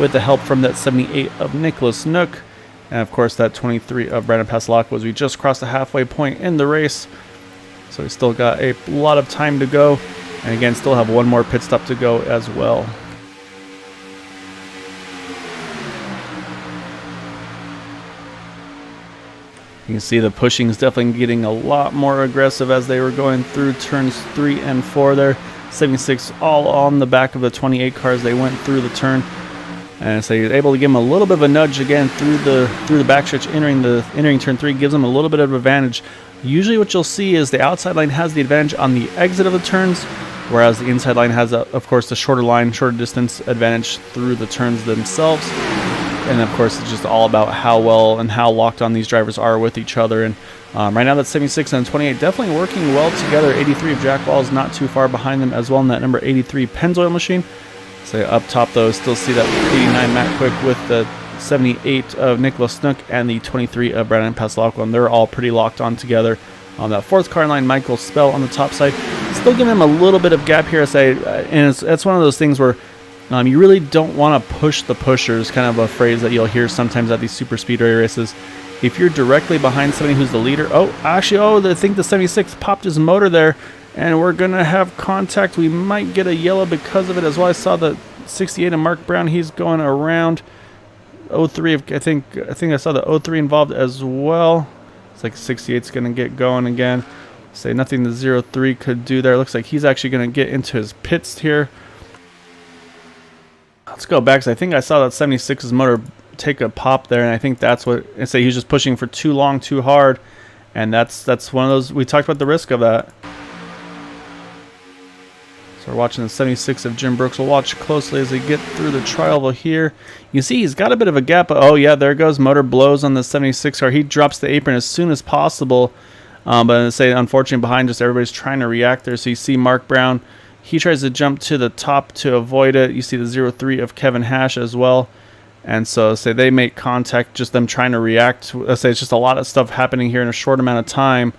with the help from that 78 of Nicholas Nook. And of course that 23 of Brandon Pasalacqua as we just crossed the halfway point in the race. So we still got a lot of time to go. And again, still have 1 more pit stop to go as well. You can see the pushing is definitely getting a lot more aggressive as they were going through turns 3 and 4 there. 76 all on the back of the 28 cars. They went through the turn. And so you're able to give them a little bit of a nudge again through the backstretch entering turn 3. Gives them a little bit of advantage. Usually what you'll see is the outside line has the advantage on the exit of the turns, whereas the inside line has, of course, the shorter distance advantage through the turns themselves. And of course, it's just all about how well and how locked on these drivers are with each other. And right now, that 76 and 28 definitely working well together. 83 of Jack Wall is not too far behind them as well in that number 83 Pennzoil machine. So up top, though, still see that 89 Matt Quick with the 78 of Nicholas Snook and the 23 of Brandon Passalacqua, and they're all pretty locked on together. On that fourth car line, Michael Spell on the top side, still giving him a little bit of gap here, I say, and it's one of those things where you really don't want to push the pushers, kind of a phrase that you'll hear sometimes at these super speedway races. If you're directly behind somebody who's the leader, I think the 76 popped his motor there, and we're going to have contact. We might get a yellow because of it as well. I saw the 68 of Mark Brown, he's going around 03 of, I think I saw the 03 involved as well. It's like 68's going to get going again. Say nothing the 03 could do there. Looks like he's actually going to get into his pits here. Let's go back, because I think I saw that 76's motor take a pop there, and I think that's what I say. He's just pushing for too long, too hard, and that's one of those. We talked about the risk of that. So we're watching the 76 of Jim Brooks. We'll watch closely as they get through the tri-oval here. You see he's got a bit of a gap. Oh yeah, there goes. Motor blows on the 76 car. He drops the apron as soon as possible. But I say, unfortunately, behind just everybody's trying to react there. So you see Mark Brown. He tries to jump to the top to avoid it. You see the 03 of Kevin Hash as well. And so say they make contact, just them trying to react. I say it's just a lot of stuff happening here in a short amount of time.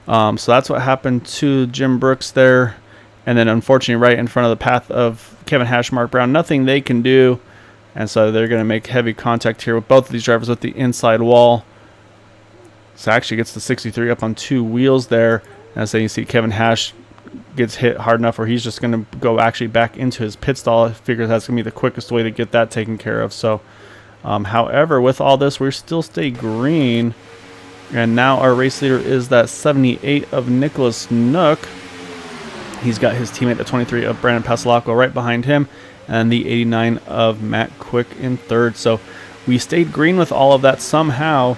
So that's what happened to Jim Brooks there. And then, unfortunately, right in front of the path of Kevin Hash, Mark Brown, nothing they can do. And so they're going to make heavy contact here with both of these drivers with the inside wall. So actually gets the 63 up on two wheels there. And so you see Kevin Hash gets hit hard enough where he's just going to go actually back into his pit stall. I figure that's going to be the quickest way to get that taken care of. So, however, with all this, we still stay green. And now our race leader is that 78 of Nicholas Nook. He's got his teammate, the 23 of Brandon Passalacqua, right behind him, and the 89 of Matt Quick in third. So we stayed green with all of that somehow.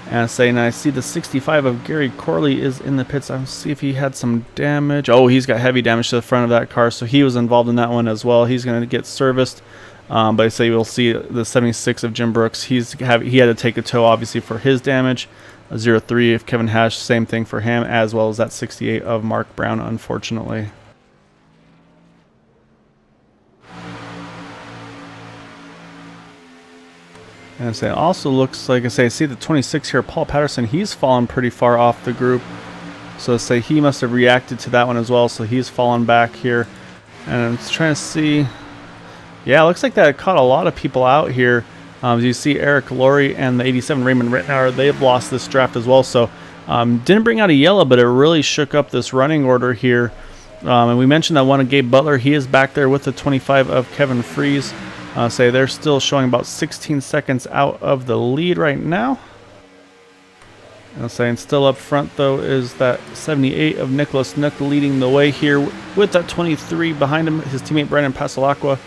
And I see the 65 of Gary Corley is in the pits. I'll see if he had some damage. Oh, he's got heavy damage to the front of that car, so he was involved in that one as well. He's going to get serviced. But I say we'll see the 76 of Jim Brooks. He had to take a tow, obviously, for his damage. A 03 of Kevin Hash, same thing for him, as well as that 68 of Mark Brown, unfortunately. And it also looks like, I see the 26 here, Paul Patterson, he's fallen pretty far off the group. So he must have reacted to that one as well, so he's fallen back here. And I'm just trying to see. Yeah, it looks like that caught a lot of people out here. As you see, Eric Laurie and the 87 Raymond Rittenauer, they've lost this draft as well. So didn't bring out a yellow, but it really shook up this running order here. And we mentioned that one of Gabe Butler. He is back there with the 25 of Kevin Fries. They're still showing about 16 seconds out of the lead right now. And still up front, though, is that 78 of Nicholas Nook leading the way here with that 23 behind him, his teammate Brandon Passalacqua.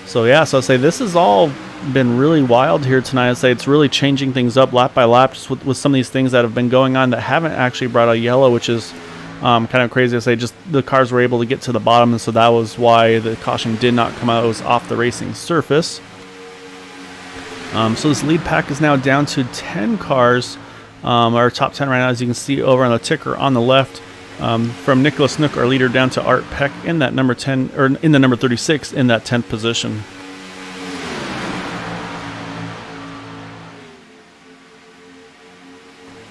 So yeah, this has all been really wild here tonight. It's really changing things up lap by lap, just with some of these things that have been going on that haven't actually brought a yellow, which is kind of crazy. Just the cars were able to get to the bottom, and so that was why the caution did not come out. It was off the racing surface. So this lead pack is now down to 10 cars. Our top 10 right now, as you can see over on the ticker on the left, from Nicholas Nook, our leader, down to Art Peck in that number 10, or in the number 36 in that 10th position.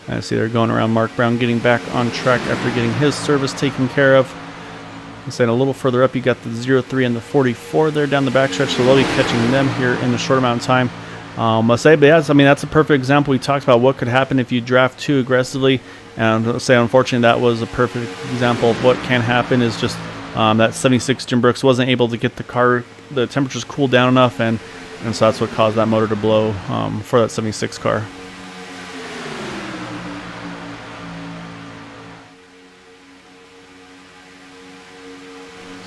I see they're going around Mark Brown, getting back on track after getting his service taken care of. A little further up, you got the 03 and the 44 there down the backstretch, so they'll be catching them here in a short amount of time. But yeah, that's a perfect example. We talked about what could happen if you draft too aggressively, and unfortunately that was a perfect example of what can happen. Is just that 76 Jim Brooks wasn't able to get the temperatures cooled down enough, and so that's what caused that motor to blow for that 76 car.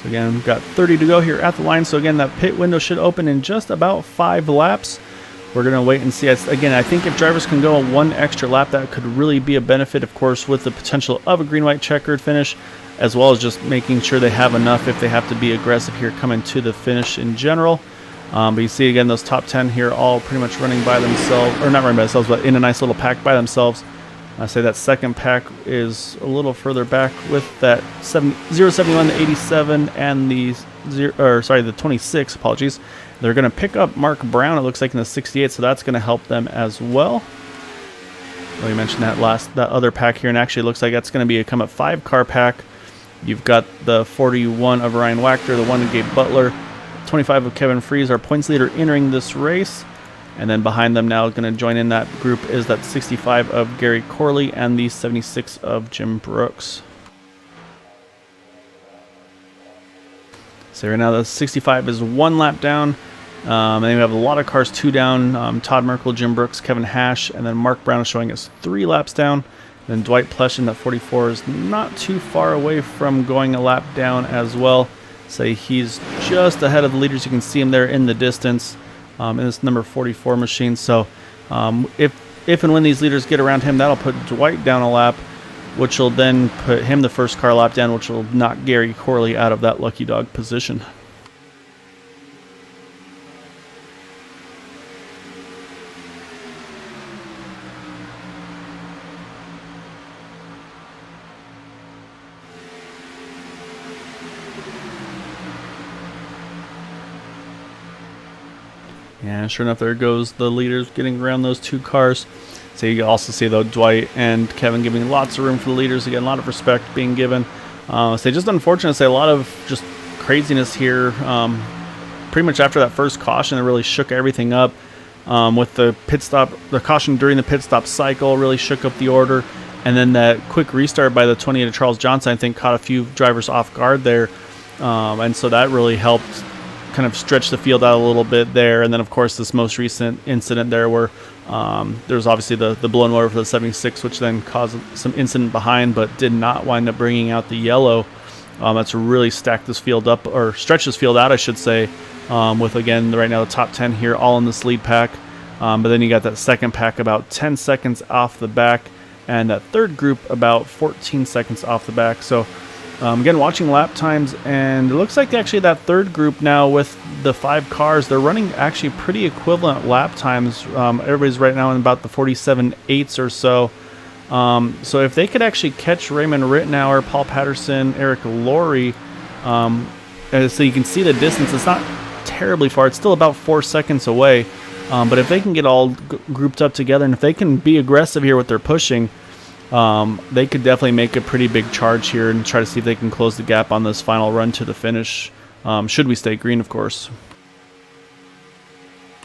So again, we've got 30 to go here at the line. So again, that pit window should open in just about 5 laps. We're going to wait and see. Again, I think if drivers can go one extra lap, that could really be a benefit, of course, with the potential of a green-white checkered finish, as well as just making sure they have enough if they have to be aggressive here coming to the finish in general. But you see, again, those top 10 here all pretty much running by themselves, or not running by themselves, but in a nice little pack by themselves. I say that second pack is a little further back with that 071, the 87, and the the 26. Apologies. They're going to pick up Mark Brown, it looks like, in the 68, so that's going to help them as well. Well, you mentioned that other pack here, and actually it looks like that's going to become a 5-car pack. You've got the 41 of Ryan Wachter, the 1 of Gabe Butler, 25 of Kevin Freese, our points leader entering this race. And then behind them now, going to join in that group is that 65 of Gary Corley and the 76 of Jim Brooks. So right now the 65 is 1 lap down. And then we have a lot of cars 2 down. Todd Merkel, Jim Brooks, Kevin Hash, and then Mark Brown is showing us 3 laps down. And then Dwight Pleshin, that 44, is not too far away from going a lap down as well. So he's just ahead of the leaders. You can see him there in the distance. In this number 44 machine. So if and when these leaders get around him, that'll put Dwight down a lap, which will then put him the first car lap down, which will knock Gary Corley out of that lucky dog position. And sure enough, there goes the leaders getting around those 2 cars. So you also see, though, Dwight and Kevin giving lots of room for the leaders. Again, a lot of respect being given. So just unfortunate, say a lot of just craziness here. Pretty much after that first caution, it really shook everything up. With the pit stop, the caution during the pit stop cycle really shook up the order. And then that quick restart by the 28 of Charles Johnson, I think, caught a few drivers off guard there. And so that really helped kind of stretch the field out a little bit there. And then, of course, this most recent incident there where there was obviously the blown motor for the 76, which then caused some incident behind, but did not wind up bringing out the yellow. That's really stacked this field up, or stretched this field out, I should say, with, again, right now the top 10 here all in this lead pack. But then you got that second pack about 10 seconds off the back, and that third group about 14 seconds off the back. So again, watching lap times, and it looks like actually that third group now with the 5 cars, they're running actually pretty equivalent lap times. Everybody's right now in about the 47.8s or so. So if they could actually catch Raymond Rittenauer, Paul Patterson, Eric Laurie, so you can see the distance, it's not terribly far. It's still about 4 seconds away. But if they can get all grouped up together, and if they can be aggressive here with their pushing, they could definitely make a pretty big charge here and try to see if they can close the gap on this final run to the finish, should we stay green, of course.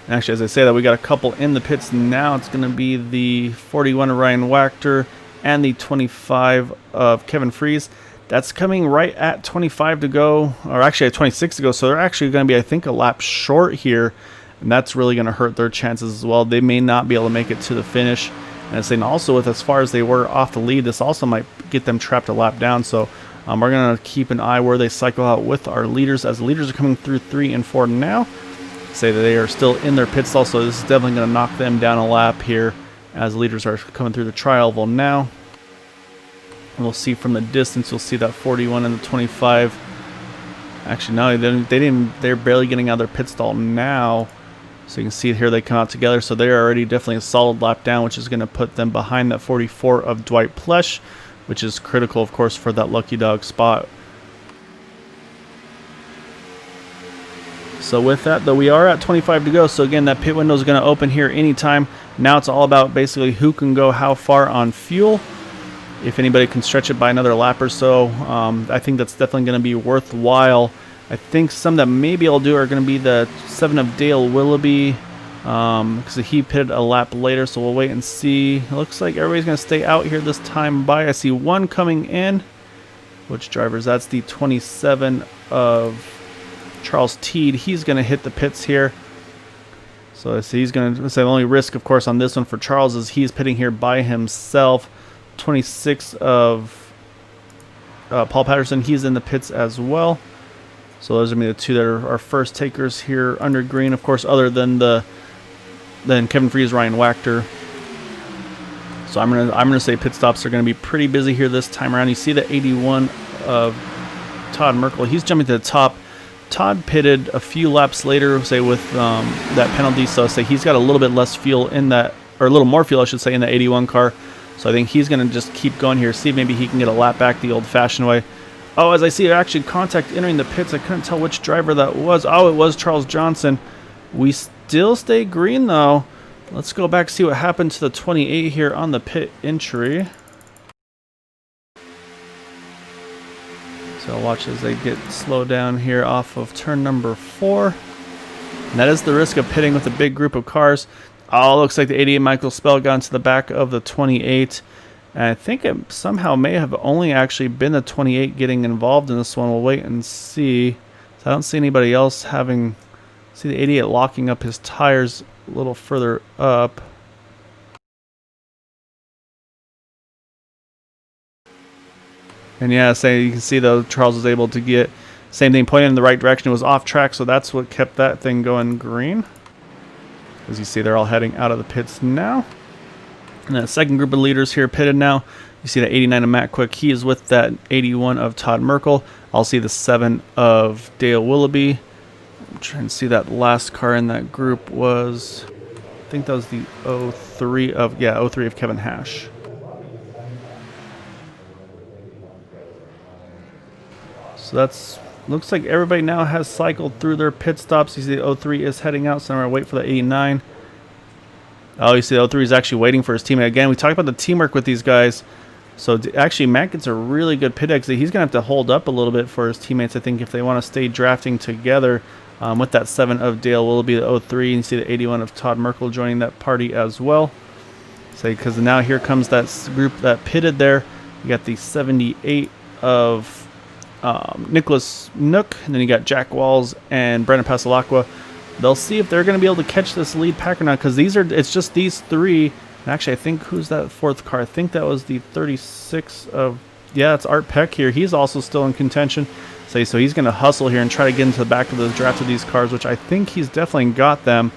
And actually, as I say that, we got a couple in the pits now. It's going to be the 41 of Ryan Wachter and the 25 of Kevin Freese. That's coming right at 25 to go, or actually at 26 to go, so they're actually going to be, I think, a lap short here, and that's really going to hurt their chances as well. They may not be able to make it to the finish. And I'm saying also, with as far as they were off the lead, this also might get them trapped a lap down. So we're going to keep an eye where they cycle out with our leaders, as the leaders are coming through 3 and 4 now. Say that they are still in their pit stall, so this is definitely going to knock them down a lap here as leaders are coming through the tri-oval now. And we'll see from the distance, you'll see that 41 and the 25. Actually, no, they're barely getting out of their pit stall now. So you can see here they come out together. So they're already definitely a solid lap down, which is going to put them behind that 44 of Dwight Plesh, which is critical, of course, for that lucky dog spot. So with that, though, we are at 25 to go. So again, that pit window is going to open here anytime. Now it's all about basically who can go how far on fuel. If anybody can stretch it by another lap or so, I think that's definitely going to be worthwhile. I think some that maybe I'll do are going to be the 7 of Dale Willoughby, because he pitted a lap later, so we'll wait and see. It looks like everybody's going to stay out here this time by. I see one coming in. Which drivers? That's the 27 of Charles Teed. He's going to hit the pits here. So I see he's going to say the only risk, of course, on this one for Charles is he's pitting here by himself. 26 of Paul Patterson, he's in the pits as well. So those are going to be the 2 that are our first takers here under green, of course, other than Kevin Freese, Ryan Wachter. So I'm gonna say pit stops are going to be pretty busy here this time around. You see the 81 of Todd Merkel. He's jumping to the top. Todd pitted a few laps later, say with that penalty. So say he's got a little bit less fuel in that, or a little more fuel, I should say, in the 81 car. So I think he's going to just keep going here, see if maybe he can get a lap back the old-fashioned way. Oh, as I see actually contact entering the pits, I couldn't tell which driver that was. Oh, it was Charles Johnson. We still stay green, though. Let's go back, see what happened to the 28 here on the pit entry. So watch as they get slowed down here off of turn number 4. And that is the risk of pitting with a big group of cars. Oh, looks like the 88 Michael Spell got into the back of the 28. And I think it somehow may have only actually been the 28 getting involved in this one. We'll wait and see. So I don't see anybody else having... See the 88 locking up his tires a little further up. And yeah, so you can see though, Charles was able to get... Same thing, pointing in the right direction. It was off track, so that's what kept that thing going green. As you see, they're all heading out of the pits now. And that second group of leaders here pitted now. You see the 89 of Matt Quick. He is with that 81 of Todd Merkel. I'll see the 7 of Dale Willoughby. I'm trying to see that last car in that group was... I think that was the 03 of... Yeah, 03 of Kevin Hash. So that's... Looks like everybody now has cycled through their pit stops. You see the 03 is heading out, so I'm going to wait for the 89. Oh, you see the 03 is actually waiting for his teammate. Again, we talked about the teamwork with these guys. So actually, Matt gets a really good pit exit. He's going to have to hold up a little bit for his teammates, I think, if they want to stay drafting together with that 7 of Dale Willoughby, the 03. And you see the 81 of Todd Merkel joining that party as well. So because now here comes that group that pitted there. You got the 78 of... Nicholas Nook, and then you got Jack Walls and Brendan Pasalacqua. They'll see if they're going to be able to catch this lead pack or not, because it's just these 3. And actually, I think, who's that 4th car? I think that was the 36 of, yeah, it's Art Peck here. He's also still in contention. So he's going to hustle here and try to get into the back of the draft of these cars, which I think he's definitely got them.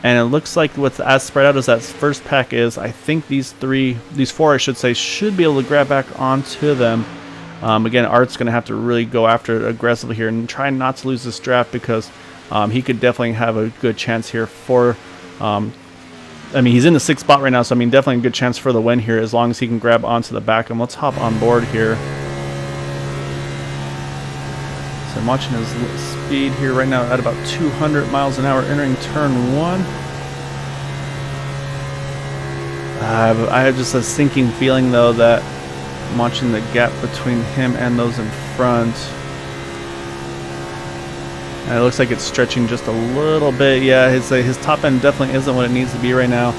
And it looks like what's as spread out as that first pack is, I think these 4, I should say, should be able to grab back onto them. Again, Art's going to have to really go after it aggressively here and try not to lose this draft, because he could definitely have a good chance here for... I mean, he's in the 6th spot right now, so I mean, definitely a good chance for the win here as long as he can grab onto the back of him. Let's hop on board here. So I'm watching his speed here right now at about 200 miles an hour entering turn 1. I have just a sinking feeling, though, that I'm watching the gap between him and those in front. And it looks like it's stretching just a little bit. Yeah, his top end definitely isn't what it needs to be right now.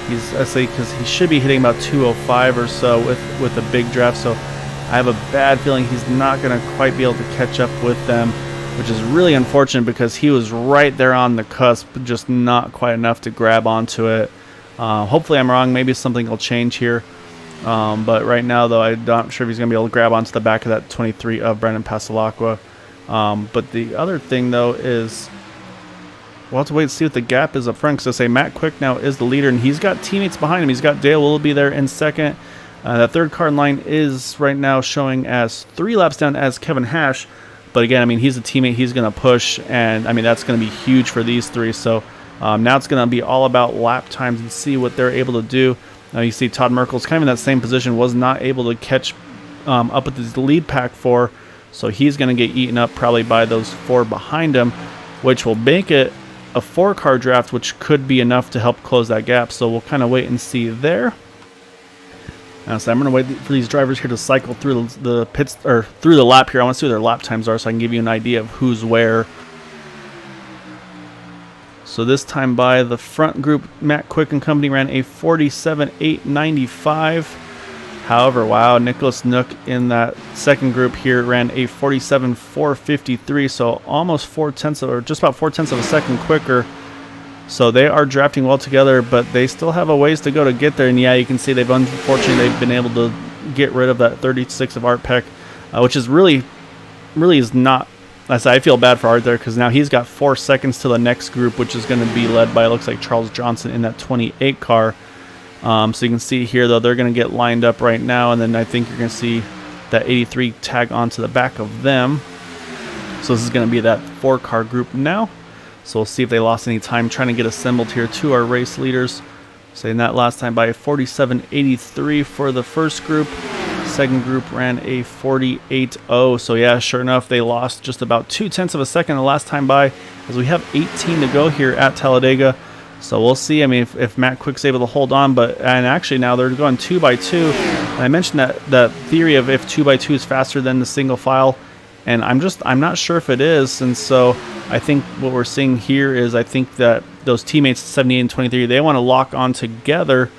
I say because he should be hitting about 205 or so with a big draft. So I have a bad feeling he's not going to quite be able to catch up with them, which is really unfortunate because he was right there on the cusp, just not quite enough to grab onto it. Hopefully I'm wrong. Maybe something will change here. But right now, though, I'm not sure if he's going to be able to grab onto the back of that 23 of Brendan Pasalacqua. But the other thing, though, is we'll have to wait and see what the gap is up front. Because I say Matt Quick now is the leader, and he's got teammates behind him. He's got Dale Willoughby there in second. That third car in line is right now showing as 3 laps down as Kevin Hash. But again, I mean, he's a teammate. He's going to push, and I mean, that's going to be huge for these 3. So now it's going to be all about lap times and see what they're able to do. You see Todd Merkel's kind of in that same position, was not able to catch up with his lead pack 4, so he's going to get eaten up probably by those 4 behind him, which will make it a 4-car draft, which could be enough to help close that gap. So we'll kind of wait and see there. So I'm going to wait for these drivers here to cycle through the pits or through the lap here. I want to see what their lap times are so I can give you an idea of who's where. So this time by the front group, Matt Quick and company ran a 47.895. However, wow, Nicholas Nook in that second group here ran a 47.453, so almost 4/10 or just about 4/10 of a second quicker. So they are drafting well together, but they still have a ways to go to get there. And yeah, you can see they've been able to get rid of that 36 of Art Peck, which is really is not. I feel bad for Art there because now he's got 4 seconds to the next group, which is going to be led by, it looks like, Charles Johnson in that 28 car. So you can see here, though, they're going to get lined up right now, and then I think you're going to see that 83 tag onto the back of them. So this is going to be that 4-car group now. So we'll see if they lost any time trying to get assembled here to our race leaders. Saying that last time by 47.83 for the first group. Second group ran a 48.0. So yeah, sure enough, they lost just about 0.2 of a second the last time by, as we have 18 to go here at Talladega. So we'll see. I mean, if Matt Quick's able to hold on, and actually now they're going 2x2. And I mentioned that theory of if 2x2 is faster than the single file, and I'm not sure if it is. And so I think what we're seeing here is I think that those teammates 78 and 23, they want to lock on together.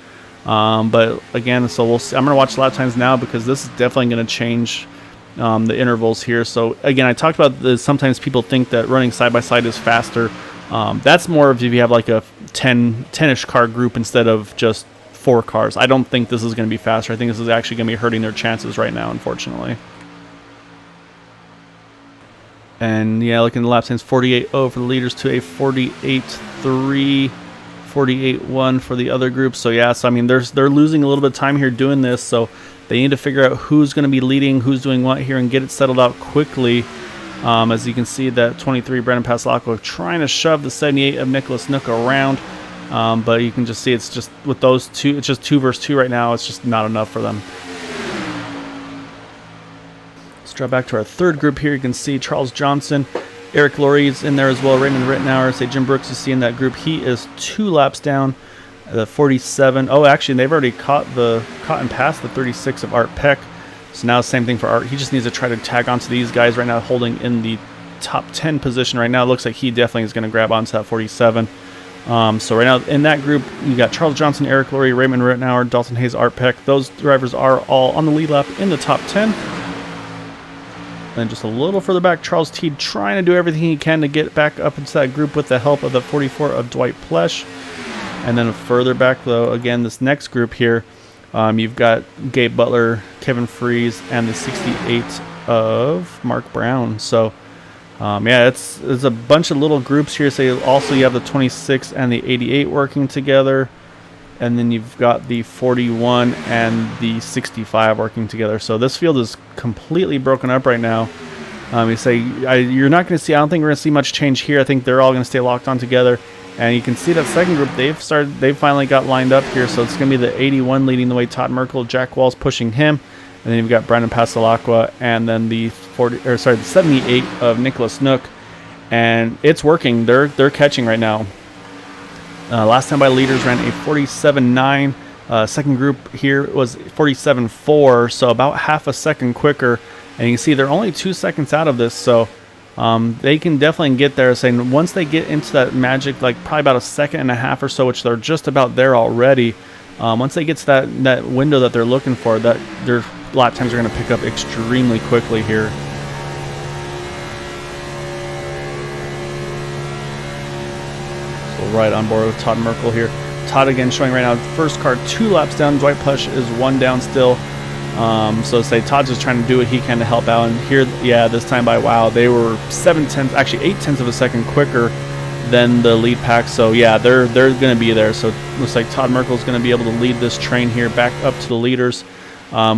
But again, so we'll see. I'm going to watch lap times now because this is definitely going to change the intervals here. So again, I talked about this. Sometimes people think that running side by side is faster. That's more of if you have like a 10-ish car group instead of just 4 cars. I don't think this is going to be faster. I think this is actually going to be hurting their chances right now, unfortunately. And yeah, looking at the lap times, 48.0 for the leaders to a 48.3, 48.1 for the other group. So yeah, so I mean, they're losing a little bit of time here doing this. So they need to figure out who's going to be leading, who's doing what here, and get it settled out quickly. As you can see, that 23 Brandon Pasalacqua trying to shove the 78 of Nicholas Nook around. But you can just see it's just with those two, it's just 2 versus 2 right now. It's just not enough for them. Let's drop back to our third group here. You can see Charles Johnson, Eric Laurie's in there as well. Raymond Rittenauer, say Jim Brooks you see in that group. He is 2 laps down, the 47. Oh, actually, they've already caught and passed the 36 of Art Peck. So now same thing for Art. He just needs to try to tag onto these guys right now, holding in the top 10 position right now. It looks like he definitely is going to grab onto that 47. So right now in that group, you got Charles Johnson, Eric Laurie, Raymond Rittenauer, Dalton Hayes, Art Peck. Those drivers are all on the lead lap in the top 10. Then just a little further back, Charles Teed trying to do everything he can to get back up into that group with the help of the 44 of Dwight Plesh. And then further back, though, again, this next group here, you've got Gabe Butler, Kevin Freeze, and the 68 of Mark Brown. So, yeah, it's a bunch of little groups here. So also you have the 26 and the 88 working together. And then you've got the 41 and the 65 working together. So this field is completely broken up right now. You say you're not going to see. I don't think we're going to see much change here. I think they're all going to stay locked on together. And you can see that second group they've finally got lined up here. So it's going to be the 81 leading the way. Todd Merkel, Jack Walls pushing him, and then you've got Brandon Pasalacqua, and then the 78 of Nicholas Nook. And it's working. They're catching right now. Last time by leaders ran a 47.9. Second group here was 47.4, so about half a second quicker. And you can see they're only 2 seconds out of this, so they can definitely get there. Saying once they get into that magic, like probably about a second and a half or so, which they're just about there already. Once they get to that window that they're looking for, that their lap times are going to pick up extremely quickly here. Right on board with Todd Merkel here. Todd again showing right now, first car 2 laps down. Dwight Plush is 1 down still. So say Todd's just trying to do what he can to help out. And here, yeah, this time by, wow, they were 8/10 of a second quicker than the lead pack. So yeah, they're going to be there. So it looks like Todd Merkel is going to be able to lead this train here back up to the leaders.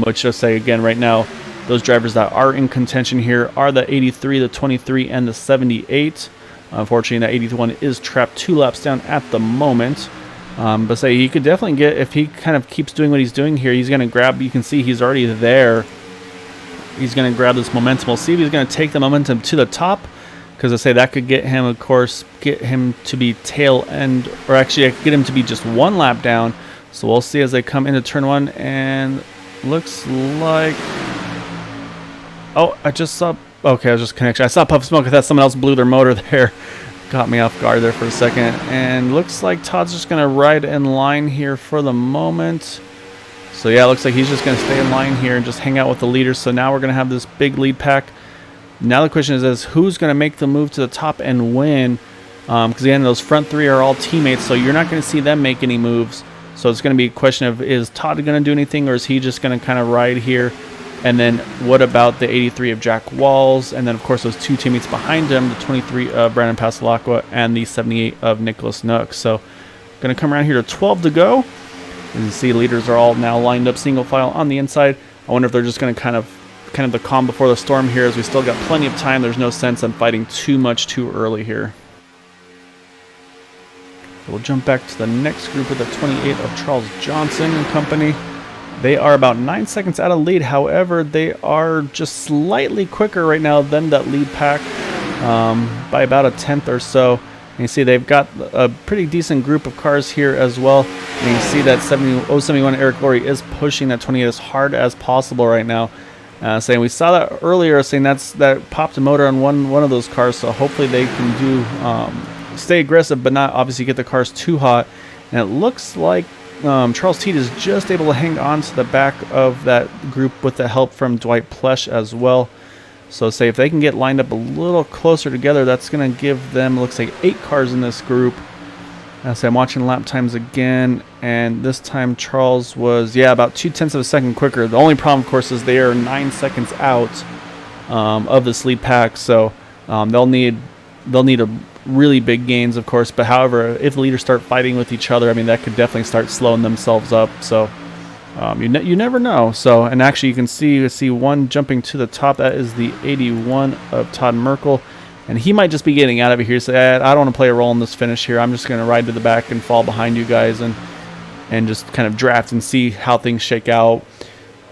Which just say again right now, those drivers that are in contention here are the 83, the 23, and the 78. Unfortunately, that 81 is trapped 2 laps down at the moment. But say he could definitely get, if he kind of keeps doing what he's doing here, he's going to grab, you can see he's already there. He's going to grab this momentum. We'll see if he's going to take the momentum to the top, because I say that could get him, of course, get him to be tail end, or actually get him to be just 1 lap down. So we'll see as they come into turn 1, and looks like, oh, I just saw, okay, I was just connection. I saw puff smoke. I thought someone else blew their motor there. Got me off guard there for a second. And looks like Todd's just going to ride in line here for the moment. So yeah, it looks like he's just going to stay in line here and just hang out with the leaders. So now we're going to have this big lead pack. Now the question is who's going to make the move to the top and win? Because again, those front 3 are all teammates, so you're not going to see them make any moves. So it's going to be a question of, is Todd going to do anything, or is he just going to kind of ride here? And then what about the 83 of Jack Walls? And then, of course, those 2 teammates behind him, the 23 of Brandon Pasalacqua and the 78 of Nicholas Nook. So going to come around here to 12 to go. As you see, leaders are all now lined up single file on the inside. I wonder if they're just going to kind of the calm before the storm here, as we still got plenty of time. There's no sense in fighting too much too early here. We'll jump back to the next group with the 28 of Charles Johnson and company. They are about 9 seconds out of lead. However, they are just slightly quicker right now than that lead pack by about a tenth or so. And you see they've got a pretty decent group of cars here as well. And you see that 071 Eric Laurie is pushing that 28 as hard as possible right now. Saying we saw that earlier, saying that popped a motor on one of those cars. So hopefully they can do stay aggressive, but not obviously get the cars too hot. And it looks like Charles Teed is just able to hang on to the back of that group with the help from Dwight Plesh as well. So say if they can get lined up a little closer together, that's going to give them, looks like 8 cars in this group. So I'm watching lap times again, and this time Charles was, about 0.2 of a second quicker. The only problem, of course, is they are 9 seconds out of this lead pack, so they'll need a really big gains, of course. But however, if the leaders start fighting with each other, I mean, that could definitely start slowing themselves up. So you never know. So, and actually you can see one jumping to the top. That is the 81 of Todd Merkel, and he might just be getting out of it here. Say, I don't want to play a role in this finish here. I'm just going to ride to the back and fall behind you guys and just kind of draft and see how things shake out.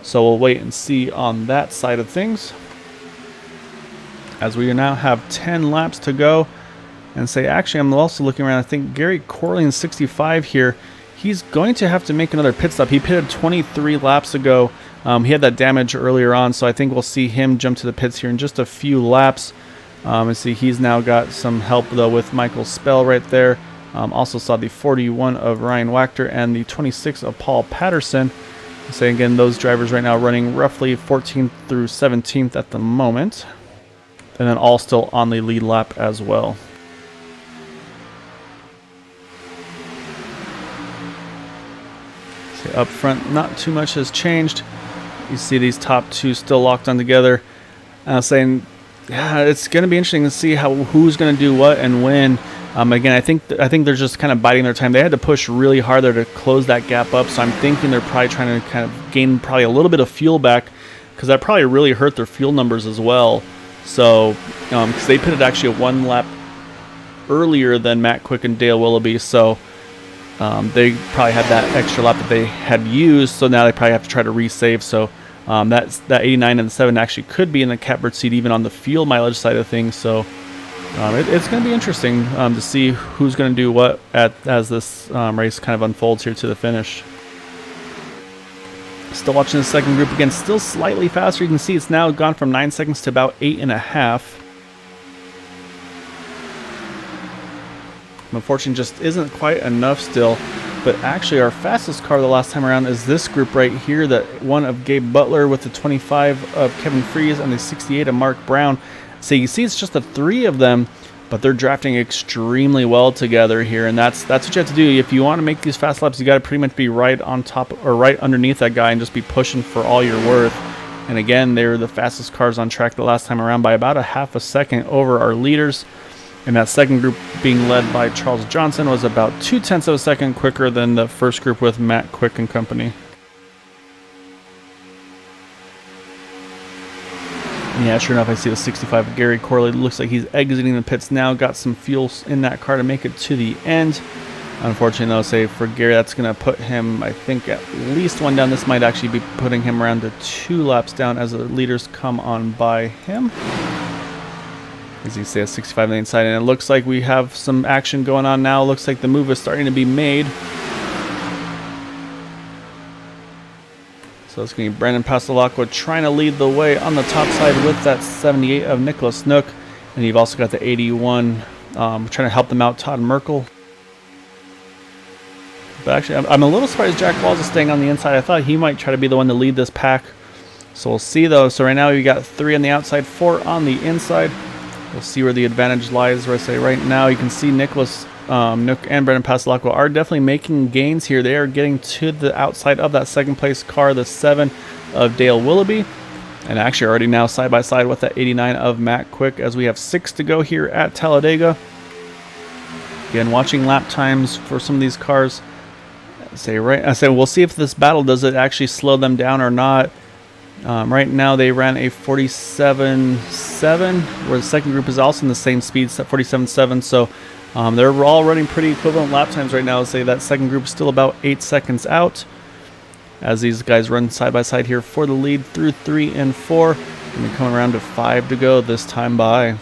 So we'll wait and see on that side of things, as we now have 10 laps to go. And say, actually, I'm also looking around. I think Gary Corley in 65 here, he's going to have to make another pit stop. He pitted 23 laps ago. He had that damage earlier on, so I think we'll see him jump to the pits here in just a few laps. And see, he's now got some help, though, with Michael Spell right there. Also saw the 41 of Ryan Wachter and the 26 of Paul Patterson. Say, again, those drivers right now running roughly 14th through 17th at the moment. And then all still on the lead lap as well. Up front, not too much has changed. You see these top two still locked on together. Saying, it's going to be interesting to see who's going to do what and when. Again, I think they're just kind of biding their time. They had to push really hard there to close that gap up. So I'm thinking they're probably trying to kind of gain probably a little bit of fuel back, because that probably really hurt their fuel numbers as well. So because they pitted actually 1 lap earlier than Matt Quick and Dale Willoughby. So they probably had that extra lap that they had used, so now they probably have to try to resave. So that 89 and the 7 actually could be in the catbird seat even on the fuel mileage side of things. So it's going to be interesting to see who's going to do what as this race kind of unfolds here to the finish. Still watching the second group again, still slightly faster. You can see it's now gone from 9 seconds to about 8.5. Unfortunately, just isn't quite enough still. But actually, our fastest car the last time around is this group right here, that one of Gabe Butler with the 25 of Kevin Fries and the 68 of Mark Brown. So you see it's just the 3 of them, but they're drafting extremely well together here, and that's what you have to do. If you want to make these fast laps, you got to pretty much be right on top or right underneath that guy and just be pushing for all you're worth. And again, they were the fastest cars on track the last time around by about a half a second over our leaders. And that second group, being led by Charles Johnson, was about 0.2 of a second quicker than the first group with Matt Quick and company. Yeah, sure enough, I see the 65 of Gary Corley. Looks like he's exiting the pits now. Got some fuel in that car to make it to the end. Unfortunately, though, say for Gary, that's going to put him, I think, at least 1 down. This might actually be putting him around to 2 laps down as the leaders come on by him. As you see, a 65 on the inside, and it looks like we have some action going on now. Looks like the move is starting to be made. So it's going to be Brandon Pastelacqua trying to lead the way on the top side with that 78 of Nicholas Nook. And you've also got the 81 trying to help them out, Todd Merkel. But actually, I'm a little surprised Jack Walls is staying on the inside. I thought he might try to be the one to lead this pack. So we'll see, though. So right now we got 3 on the outside, 4 on the inside. We'll see where the advantage lies. Where I say right now, you can see Nicholas Nook and Brendan Pastelacqua are definitely making gains here. They are getting to the outside of that second place car, the 7 of Dale Willoughby. And actually already now side by side with that 89 of Matt Quick, as we have 6 to go here at Talladega. Again, watching lap times for some of these cars. I say we'll see if this battle, does it actually slow them down or not. Right now they ran a 47.7, where the second group is also in the same speed, 47.7. So they're all running pretty equivalent lap times right now. Say that second group is still about 8 seconds out, as these guys run side by side here for the lead through 3 and 4. And they're coming around to 5 to go this time by.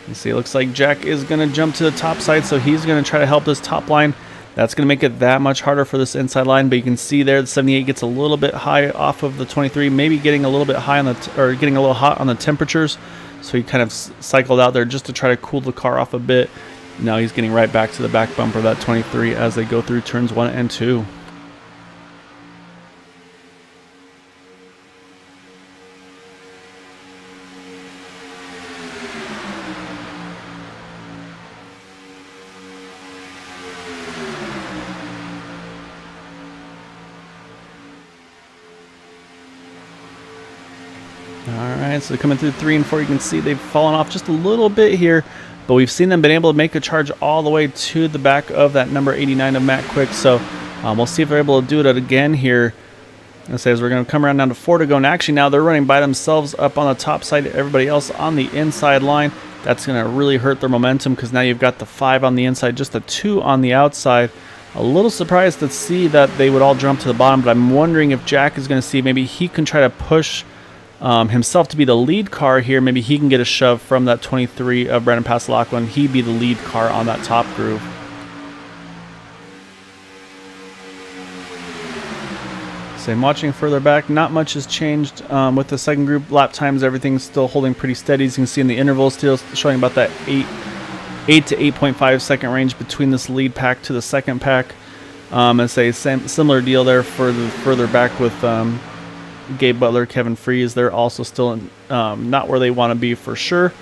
You see, it looks like Jack is going to jump to the top side, so he's going to try to help this top line. That's going to make it that much harder for this inside line, but you can see there the 78 gets a little bit high off of the 23, maybe getting a little bit high on the or getting a little hot on the temperatures. So he kind of cycled out there just to try to cool the car off a bit. Now he's getting right back to the back bumper of that 23 as they go through turns 1 and 2. Alright, so coming through 3 and 4, you can see they've fallen off just a little bit here, but we've seen them been able to make a charge all the way to the back of that number 89 of Matt Quick, so we'll see if they're able to do it again here. As we're going to come around down to 4 to go, and actually now they're running by themselves up on the top side, everybody else on the inside line. That's going to really hurt their momentum, because now you've got the 5 on the inside, just a 2 on the outside. A little surprised to see that they would all jump to the bottom, but I'm wondering if Jack is going to see maybe he can try to push himself to be the lead car here. Maybe he can get a shove from that 23 of Brandon Pasalacqua, and he be the lead car on that top groove. So I'm watching further back, not much has changed with the second group. Lap times, everything's still holding pretty steady. As you can see in the intervals, still showing about that 8 to 8.5 second range between this lead pack to the second pack. And say similar deal there for the further back with Gabe Butler, Kevin Freeze. They're also still not where they want to be for sure.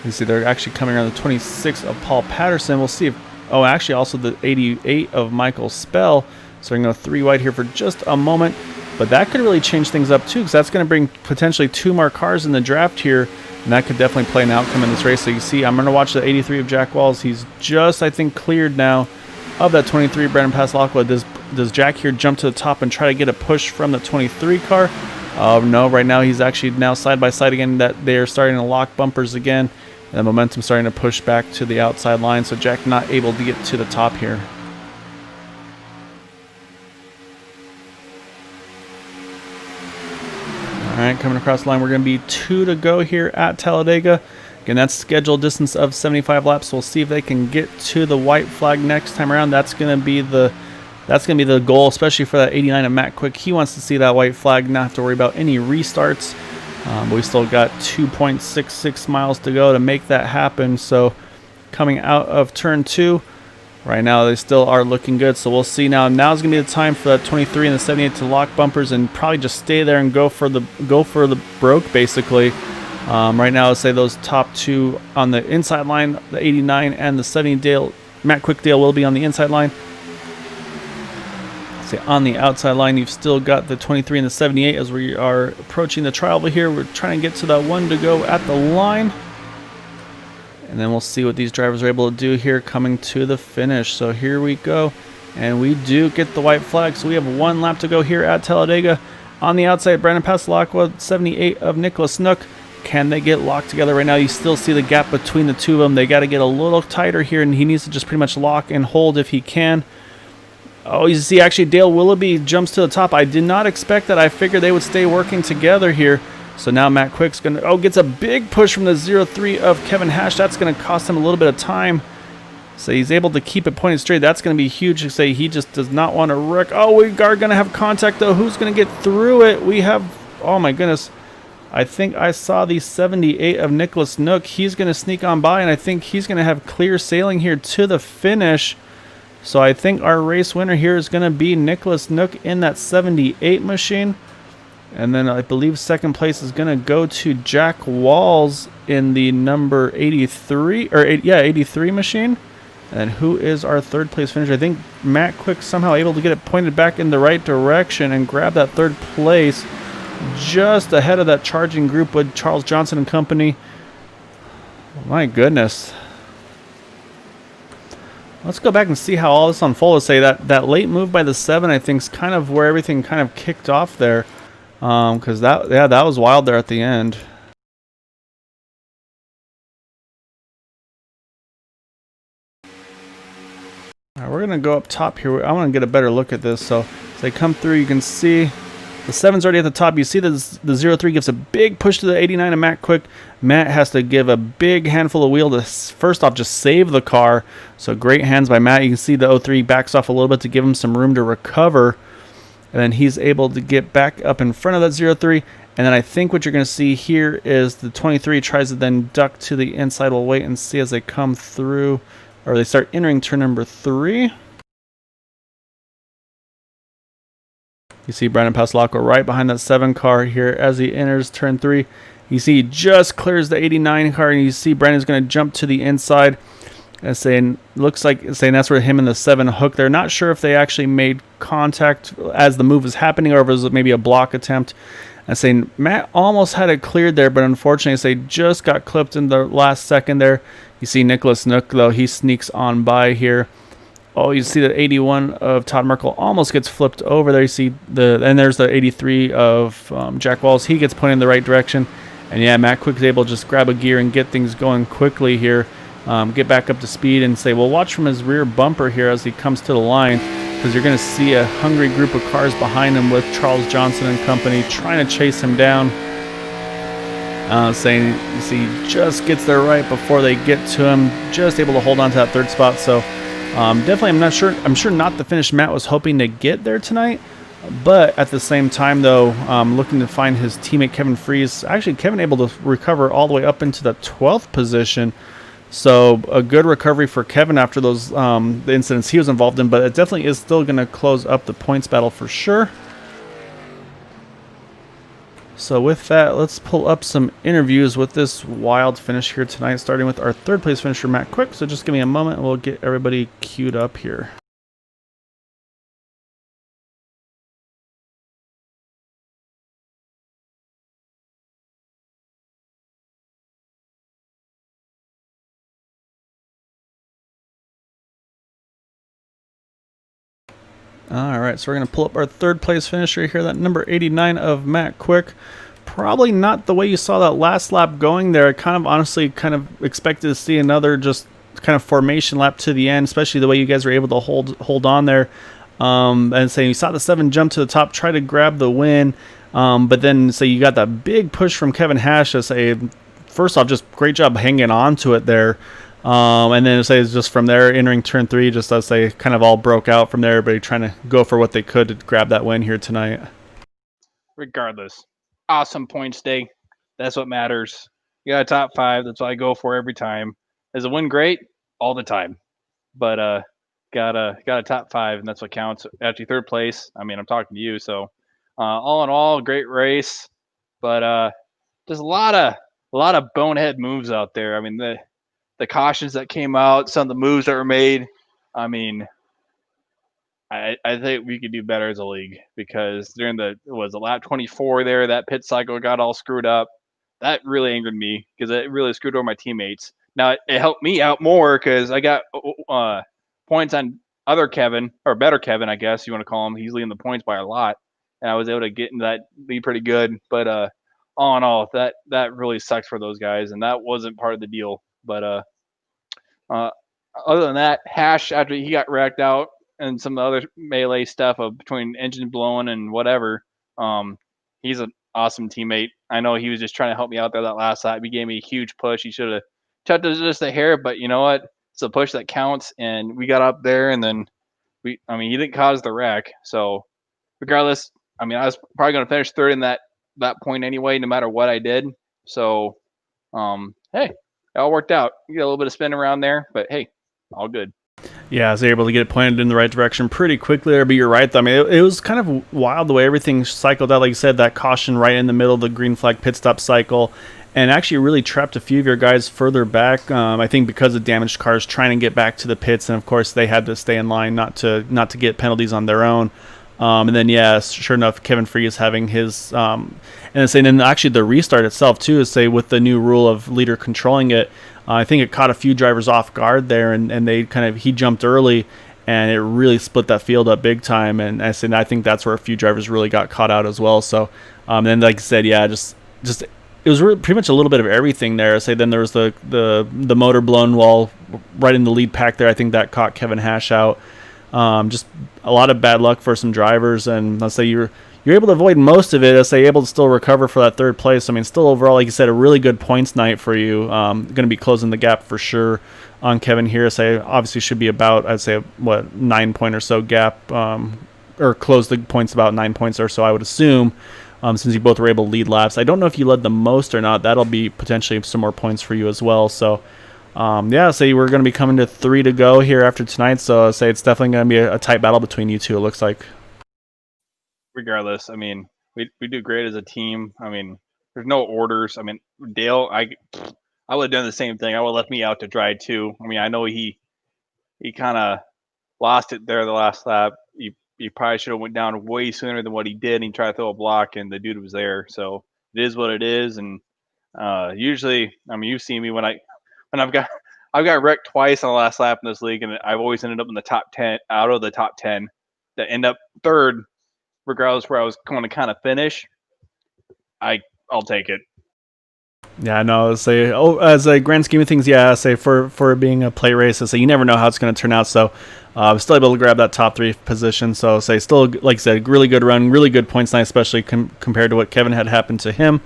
You see they're actually coming around the 26 of Paul Patterson. We'll see if, oh, actually also the 88 of Michael Spell. So we're going to go 3 wide here for just a moment. But that could really change things up too, because that's going to bring potentially 2 more cars in the draft here. And that could definitely play an outcome in this race. So you see, I'm going to watch the 83 of Jack Walls. He's just, I think, cleared now of that 23 Brandon Pasalacqua. Does Jack here jump to the top and try to get a push from the 23 car? No, right now he's actually now side by side again. That they're starting to lock bumpers again. And the momentum starting to push back to the outside line. So Jack not able to get to the top here. All right, coming across the line, we're going to be 2 to go here at Talladega. Again, that's scheduled distance of 75 laps. So we'll see if they can get to the white flag next time around. That's going to be the goal, especially for that 89 of Matt Quick. He wants to see that white flag, not have to worry about any restarts. But we still got 2.66 miles to go to make that happen. So coming out of turn 2. Right now, they still are looking good, so we'll see now. Now's gonna be the time for that 23 and the 78 to lock bumpers and probably just stay there and go for the broke, basically. Right now, let's say those top 2 on the inside line, the 89 and the 70 Matt Quickdale will be on the inside line. Say on the outside line, you've still got the 23 and the 78 as we are approaching the trial here. We're trying to get to that 1 to go at the line. And then we'll see what these drivers are able to do here coming to the finish. So here we go. And we do get the white flag. So we have 1 lap to go here at Talladega. On the outside, Brandon Pasalacqua, 78 of Nicholas Nook. Can they get locked together right now? You still see the gap between the 2 of them. They got to get a little tighter here, and he needs to just pretty much lock and hold if he can. Oh, you see actually Dale Willoughby jumps to the top. I did not expect that. I figured they would stay working together here. So now Matt Quick's going to, gets a big push from the 03 of Kevin Hash. That's going to cost him a little bit of time. So he's able to keep it pointed straight. That's going to be huge. Say he just does not want to wreck. Oh, we are going to have contact, though. Who's going to get through it? We have, oh my goodness. I think I saw the 78 of Nicholas Nook. He's going to sneak on by, and I think he's going to have clear sailing here to the finish. So I think our race winner here is going to be Nicholas Nook in that 78 machine. And then I believe second place is going to go to Jack Walls in the number 83, or 83 machine. And who is our third place finisher? I think Matt Quick somehow able to get it pointed back in the right direction and grab that third place just ahead of that charging group with Charles Johnson and company. My goodness. Let's go back and see how all this unfolded. Say that late move by the 7, I think, is kind of where everything kind of kicked off there, because that was wild there at the end. All right, we're gonna go up top here. I want to get a better look at this. So as they come through, you can see the 7's already at the top. You see the 03 gives a big push to the 89 and Matt Quick. Matt has to give a big handful of wheel to first off just save the car. So great hands by Matt. You can see the 03 backs off a little bit to give him some room to recover. And then he's able to get back up in front of that 03. And then I think what you're going to see here is the 23 tries to then duck to the inside. We'll wait and see as they come through, or they start entering turn number 3. You see Brandon Pasolaco right behind that 7 car here as he enters turn 3. You see he just clears the 89 car, and you see Brandon's going to jump to the inside. As saying, looks like saying that's where him and the 7 hook. They're not sure if they actually made contact as the move was happening, or if it was maybe a block attempt. And saying Matt almost had it cleared there, but unfortunately, they just got clipped in the last second there. You see Nicholas Nook though, he sneaks on by here. Oh, you see the 81 of Todd Merkel almost gets flipped over there. You see and there's the 83 of Jack Walls. He gets pointed in the right direction. And yeah, Matt Quick is able to just grab a gear and get things going quickly here. Get back up to speed and say, well, watch from his rear bumper here as he comes to the line, because you're going to see a hungry group of cars behind him with Charles Johnson and company trying to chase him down. Saying, you see, just gets there right before they get to him, just able to hold on to that 3rd spot. So definitely, I'm sure not the finish Matt was hoping to get there tonight. But at the same time, though, looking to find his teammate Kevin Fries. Actually, Kevin able to recover all the way up into the 12th position. So a good recovery for Kevin after those the incidents he was involved in. But it definitely is still going to close up the points battle for sure. So with that, let's pull up some interviews with this wild finish here tonight, starting with our 3rd place finisher, Matt Quick. So just give me a moment and we'll get everybody queued up here. All right, so we're going to pull up our 3rd place finisher here, that number 89 of Matt Quick. Probably not the way you saw that last lap going there. I honestly expected to see another just kind of formation lap to the end, especially the way you guys were able to hold on there. And say you saw the 7 jump to the top, try to grab the win. But then say you got that big push from Kevin Hash to say, first off, just great job hanging on to it there. And then say it's just from there entering turn 3, just as they kind of all broke out from there, everybody trying to go for what they could to grab that win here tonight. Regardless, awesome points day. That's what matters. You got a top 5. That's what I go for every time. Is a win great? All the time. But got a top 5, and that's what counts. Actually, 3rd place. I mean, I'm talking to you. So all in all, great race. But there's a lot of bonehead moves out there. I mean, the cautions that came out, some of the moves that were made. I mean, I think we could do better as a league, because during the lap 24 there, that pit cycle got all screwed up. That really angered me, because it really screwed over my teammates. Now it helped me out more because I got points on other Kevin, or better Kevin, I guess you want to call him. He's leading the points by a lot, and I was able to get into that lead pretty good. But all in all, that really sucks for those guys, and that wasn't part of the deal. But other than that, Hash, after he got wrecked out and some of the other melee stuff of between engine blowing and whatever, he's an awesome teammate. I know he was just trying to help me out there that last lap. He gave me a huge push. He should have touched it just a hair, but you know what? It's a push that counts, and we got up there, and then he didn't cause the wreck. So regardless, I mean, I was probably going to finish 3rd in that point anyway, no matter what I did. So, hey, it all worked out. You got a little bit of spin around there, but hey, all good. Yeah, I was able to get it pointed in the right direction pretty quickly there, but you're right. I mean, it was kind of wild the way everything cycled out. Like you said, that caution right in the middle of the green flag pit stop cycle, and actually really trapped a few of your guys further back. I think because of damaged cars trying to get back to the pits, and of course they had to stay in line not to get penalties on their own. And then, yeah, sure enough, Kevin Free is having his, and actually the restart itself too is say with the new rule of leader controlling it. I think it caught a few drivers off guard there, and he jumped early, and it really split that field up big time. And I think that's where a few drivers really got caught out as well. So, then like I said, yeah, just it was really pretty much a little bit of everything there. Then there was the motor blown wall right in the lead pack there. I think that caught Kevin Hash out. Just a lot of bad luck for some drivers, and let's say you're able to avoid most of it. Let's say able to still recover for that third place. I mean, still overall, like you said, a really good points night for you. Going to be closing the gap for sure on Kevin here. Say obviously should be about, I'd say, 9 point or so gap, or close the points about 9 points or so, I would assume. Since you both were able to lead laps. I don't know if you led the most or not. That'll be potentially some more points for you as well. So, yeah, say we're going to be coming to 3 to go here after tonight. So, say it's definitely going to be a tight battle between you two, it looks like. Regardless, I mean, we do great as a team. I mean, there's no orders. I mean, Dale, I would have done the same thing. I would have left me out to dry too. I mean, I know he kind of lost it there the last lap. He probably should have went down way sooner than what he did. He tried to throw a block, and the dude was there. So it is what it is. And usually, I mean, you've seen me when I've got wrecked twice on the last lap in this league, and I've always ended up in the top 10 out of the top 10 that end up third, regardless where I was going to kind of finish. I'll take it. Yeah, no, say as a grand scheme of things, yeah, say for being a play race, so you never know how it's going to turn out. So I was still able to grab that top 3 position. So say still, like I said, really good run, really good points night, especially compared to what Kevin had happened to him.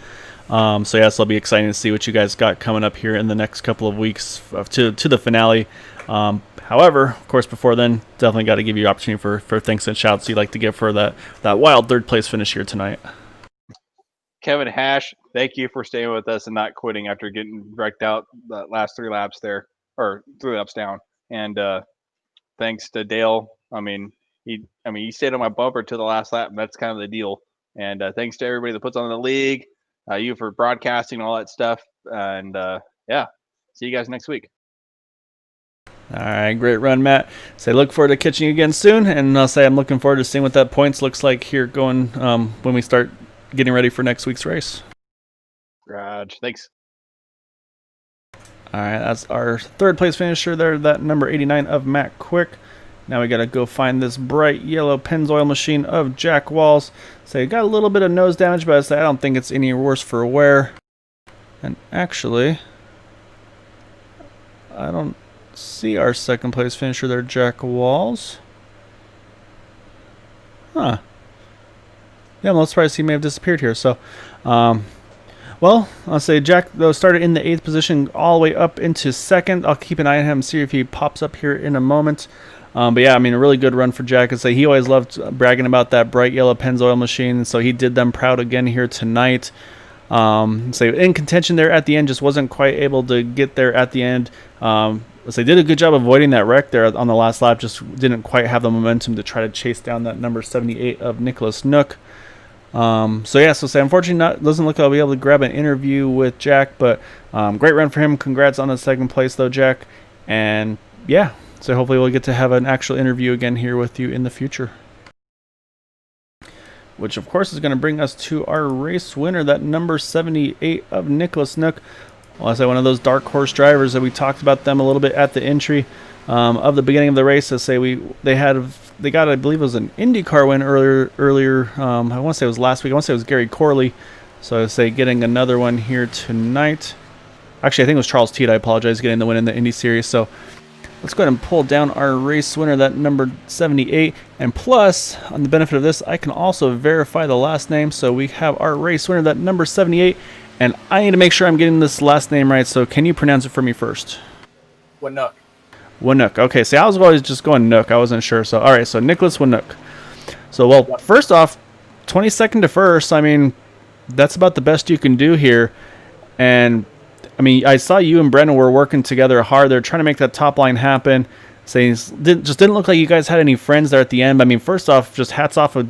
So yeah, so it'll be exciting to see what you guys got coming up here in the next couple of weeks to the finale. However, of course, before then, definitely got to give you an opportunity for thanks and shouts you'd like to give for that wild third place finish here tonight. Kevin Hash, thank you for staying with us and not quitting after getting wrecked out the last 3 laps there, or 3 laps down. And thanks to Dale. I mean, he stayed on my bumper to the last lap, and that's kind of the deal. And thanks to everybody that puts on the league, you for broadcasting all that stuff. And yeah, see you guys next week. All right, great run, Matt. Say look forward to catching you again soon, and I'll say I'm looking forward to seeing what that points looks like here going when we start getting ready for next week's race. Raj, thanks. All right, that's our third place finisher there, that number 89 of Matt Quick. Now we got to go find this bright yellow Pennzoil machine of Jack Walls. Say got a little bit of nose damage, but I don't think it's any worse for wear. And actually, I don't see our second place finisher there, Jack Walls. Huh. Yeah, I'm a little surprised he may have disappeared here. So, well, I'll say Jack, though, started in the 8th position all the way up into 2nd. I'll keep an eye on him, see if he pops up here in a moment. But yeah, I mean, a really good run for Jack. I say he always loved bragging about that bright yellow Pennzoil machine, so he did them proud again here tonight. So in contention there at the end, just wasn't quite able to get there at the end. So they did a good job avoiding that wreck there on the last lap, just didn't quite have the momentum to try to chase down that number 78 of Nicholas Nook. So yeah, so say unfortunately doesn't look like I'll be able to grab an interview with Jack, but great run for him. Congrats on the 2nd place though, Jack. And yeah, so hopefully we'll get to have an actual interview again here with you in the future. Which of course is going to bring us to our race winner, that number 78 of Nicholas Nook. Well, I say one of those dark horse drivers that we talked about them a little bit at the entry of the beginning of the race. I say they got, I believe it was an IndyCar win earlier. I want to say it was last week. I want to say it was Gary Corley. So I say getting another one here tonight. Actually, I think it was Charles Teed. I apologize, getting the win in the Indy Series. So let's go ahead and pull down our race winner, that number 78. And plus, on the benefit of this, I can also verify the last name. So we have our race winner, that number 78. And I need to make sure I'm getting this last name right. So can you pronounce it for me first? Winook. Winook. Okay, see, I was always just going Nook. I wasn't sure. So, all right, so Nicholas Winook. So, well, first off, 22nd to first. I mean, that's about the best you can do here. And, I mean, I saw you and Brendan were working together hard. They're trying to make that top line happen. Saying didn't look like you guys had any friends there at the end. I mean, first off, just hats off of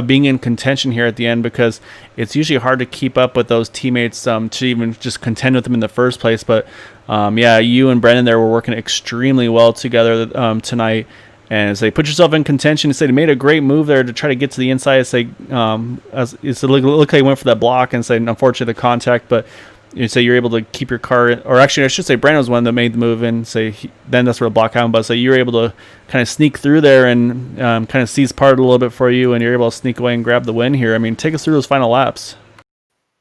being in contention here at the end, because it's usually hard to keep up with those teammates to even just contend with them in the first place. But yeah, you and Brendan there were working extremely well together tonight, And say put yourself in contention. Say he made a great move there to try to get to the inside. Say as it looked like he went for that block, and say unfortunately the contact, but you say you're able to keep your car, or actually I should say Brandon was one that made the move, and say then that's where the block happened. But say you're able to kind of sneak through there and kind of seize part a little bit for you, and you're able to sneak away and grab the win here. I mean, take us through those final laps.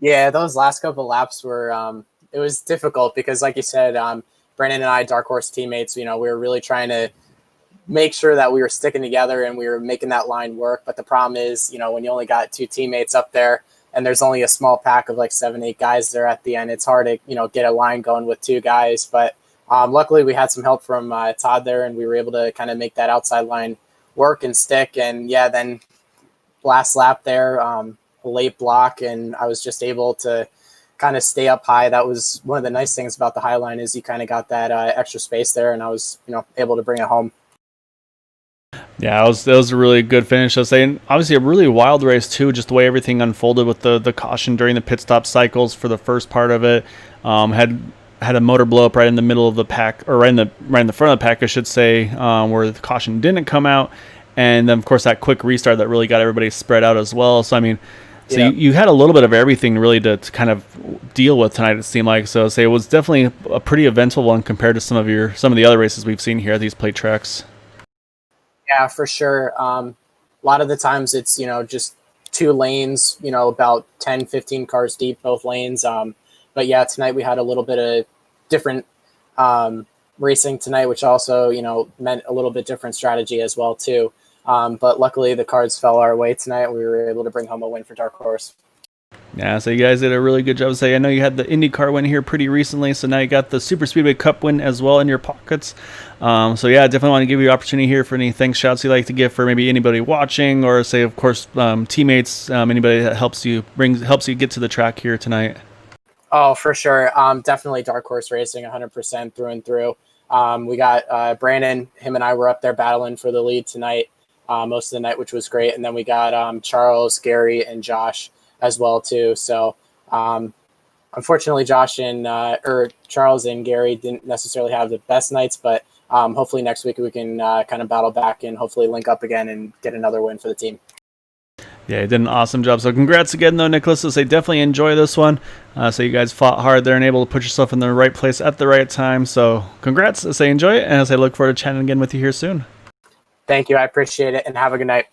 Yeah, those last couple laps were it was difficult because, like you said, Brandon and I, Dark Horse teammates, we were really trying to make sure that we were sticking together and we were making that line work. But the problem is, when you only got 2 teammates up there, and there's only a small pack of like 7-8 guys there at the end, it's hard to, get a line going with 2 guys. But luckily we had some help from Todd there, and we were able to kind of make that outside line work and stick. And yeah, then last lap there, a late block, and I was just able to kind of stay up high. That was one of the nice things about the high line, is you kind of got that extra space there, and I was, able to bring it home. Yeah, that was a really good finish. I was saying, obviously a really wild race too, just the way everything unfolded with the caution during the pit stop cycles for the first part of it. Had a motor blow up right in the middle of the pack, or right in the front of the pack, I should say, where the caution didn't come out, and then of course that quick restart that really got everybody spread out as well. So I mean, Yeah. you had a little bit of everything really to kind of deal with tonight, it seemed like. So say it was definitely a pretty eventful one compared to some of the other races we've seen here at these plate tracks. Yeah, for sure. A lot of the times it's, just 2 lanes, about 10, 15 cars deep, both lanes. But yeah, tonight we had a little bit of different racing tonight, which also, meant a little bit different strategy as well too. But luckily the cards fell our way tonight. We were able to bring home a win for Dark Horse. Yeah, so you guys did a really good job. I know you had the IndyCar win here pretty recently, so now you got the Superspeedway Cup win as well in your pockets. So yeah, definitely want to give you an opportunity here for any thanks, shouts you'd like to give for maybe anybody watching, or say, of course, teammates, anybody that helps you get to the track here tonight. Oh, for sure. Definitely Dark Horse Racing, 100% through and through. We got Brandon. Him and I were up there battling for the lead tonight most of the night, which was great. And then we got Charles, Gary, and Josh as well too. So unfortunately, Josh and Charles and Gary didn't necessarily have the best nights, but hopefully next week we can kind of battle back and hopefully link up again and get another win for the team. Yeah, you did an awesome job. So congrats again, though, Nicholas. So say definitely enjoy this one. So you guys fought hard there and able to put yourself in the right place at the right time. So congrats. Say enjoy it, and I look forward to chatting again with you here soon. Thank you. I appreciate it, and have a good night.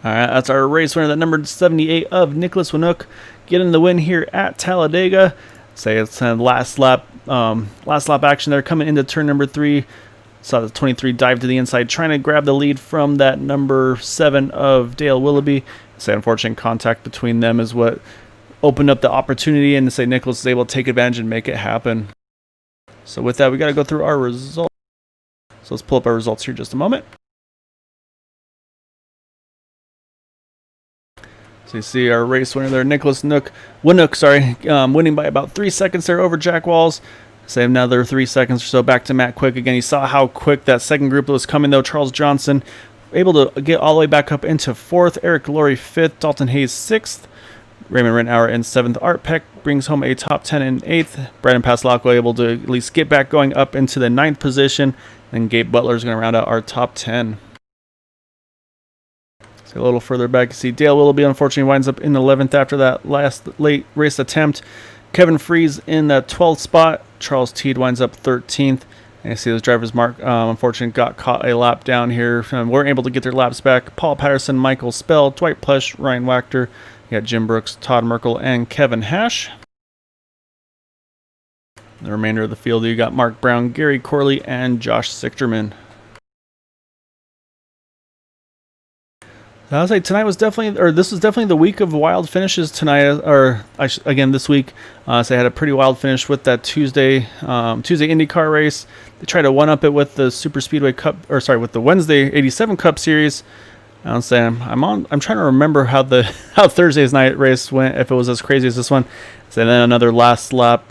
All right, that's our race winner, that number 78 of Nicholas Winook, getting the win here at Talladega. Say it's last lap action there, coming into turn number 3. Saw the 23 dive to the inside, trying to grab the lead from that number 7 of Dale Willoughby. Say unfortunate contact between them is what opened up the opportunity, and say Nicholas is able to take advantage and make it happen. So with that, we got to go through our results. So let's pull up our results here just a moment. So you see our race winner there, Nicholas Winook, winning by about 3 seconds there over Jack Walls. Say another 3 seconds or so back to Matt Quick. Again, you saw how quick that second group was coming, though. Charles Johnson able to get all the way back up into 4th. Eric Laurie 5th. Dalton Hayes 6th. Raymond Rentauer in 7th. Art Peck brings home a top 10 in 8th. Brandon Paslacqua able to at least get back going up into the 9th position. And Gabe Butler is going to round out our top 10. So a little further back, you see Dale Willoughby unfortunately winds up in 11th after that last late race attempt. Kevin Freeze in that 12th spot. Charles Teed winds up 13th. And you see those drivers, Mark, unfortunately got caught a lap down here. Weren't able to get their laps back. Paul Patterson, Michael Spell, Dwight Plush, Ryan Wachter. You got Jim Brooks, Todd Merkel, and Kevin Hash. The remainder of the field, you got Mark Brown, Gary Corley, and Josh Sichterman. I would say this was definitely the week of wild finishes tonight, this week. So they had a pretty wild finish with that Tuesday IndyCar race. They tried to one-up it with the Superspeedway Cup, with the Wednesday 87 Cup Series. I'm trying to remember how Thursday's night race went, if it was as crazy as this one. So then another last lap,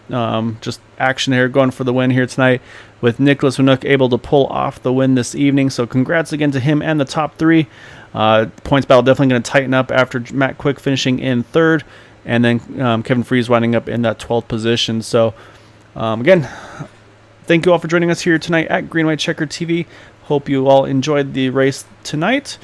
just action here, going for the win here tonight, with Nicholas Winook able to pull off the win this evening. So congrats again to him and the top 3. Points battle definitely going to tighten up after Matt Quick finishing in 3rd, and then Kevin Freeze winding up in that 12th position. So again, thank you all for joining us here tonight at Green White Checker TV. Hope you all enjoyed the race tonight.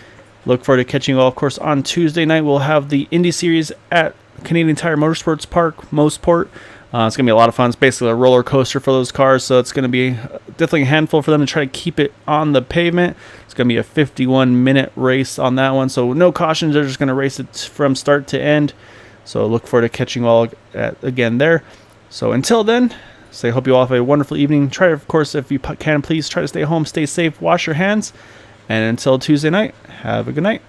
Look forward to catching you all, of course, on Tuesday night. We'll have the Indy Series at Canadian Tire Motorsports Park, Mossport. It's going to be a lot of fun. It's basically a roller coaster for those cars, so it's going to be definitely a handful for them to try to keep it on the pavement. It's going to be a 51-minute race on that one, so no cautions. They're just going to race it from start to end. So look forward to catching you all again there. So until then, I hope you all have a wonderful evening. Try, of course, if you can, please try to stay home, stay safe, wash your hands. And until Tuesday night, have a good night.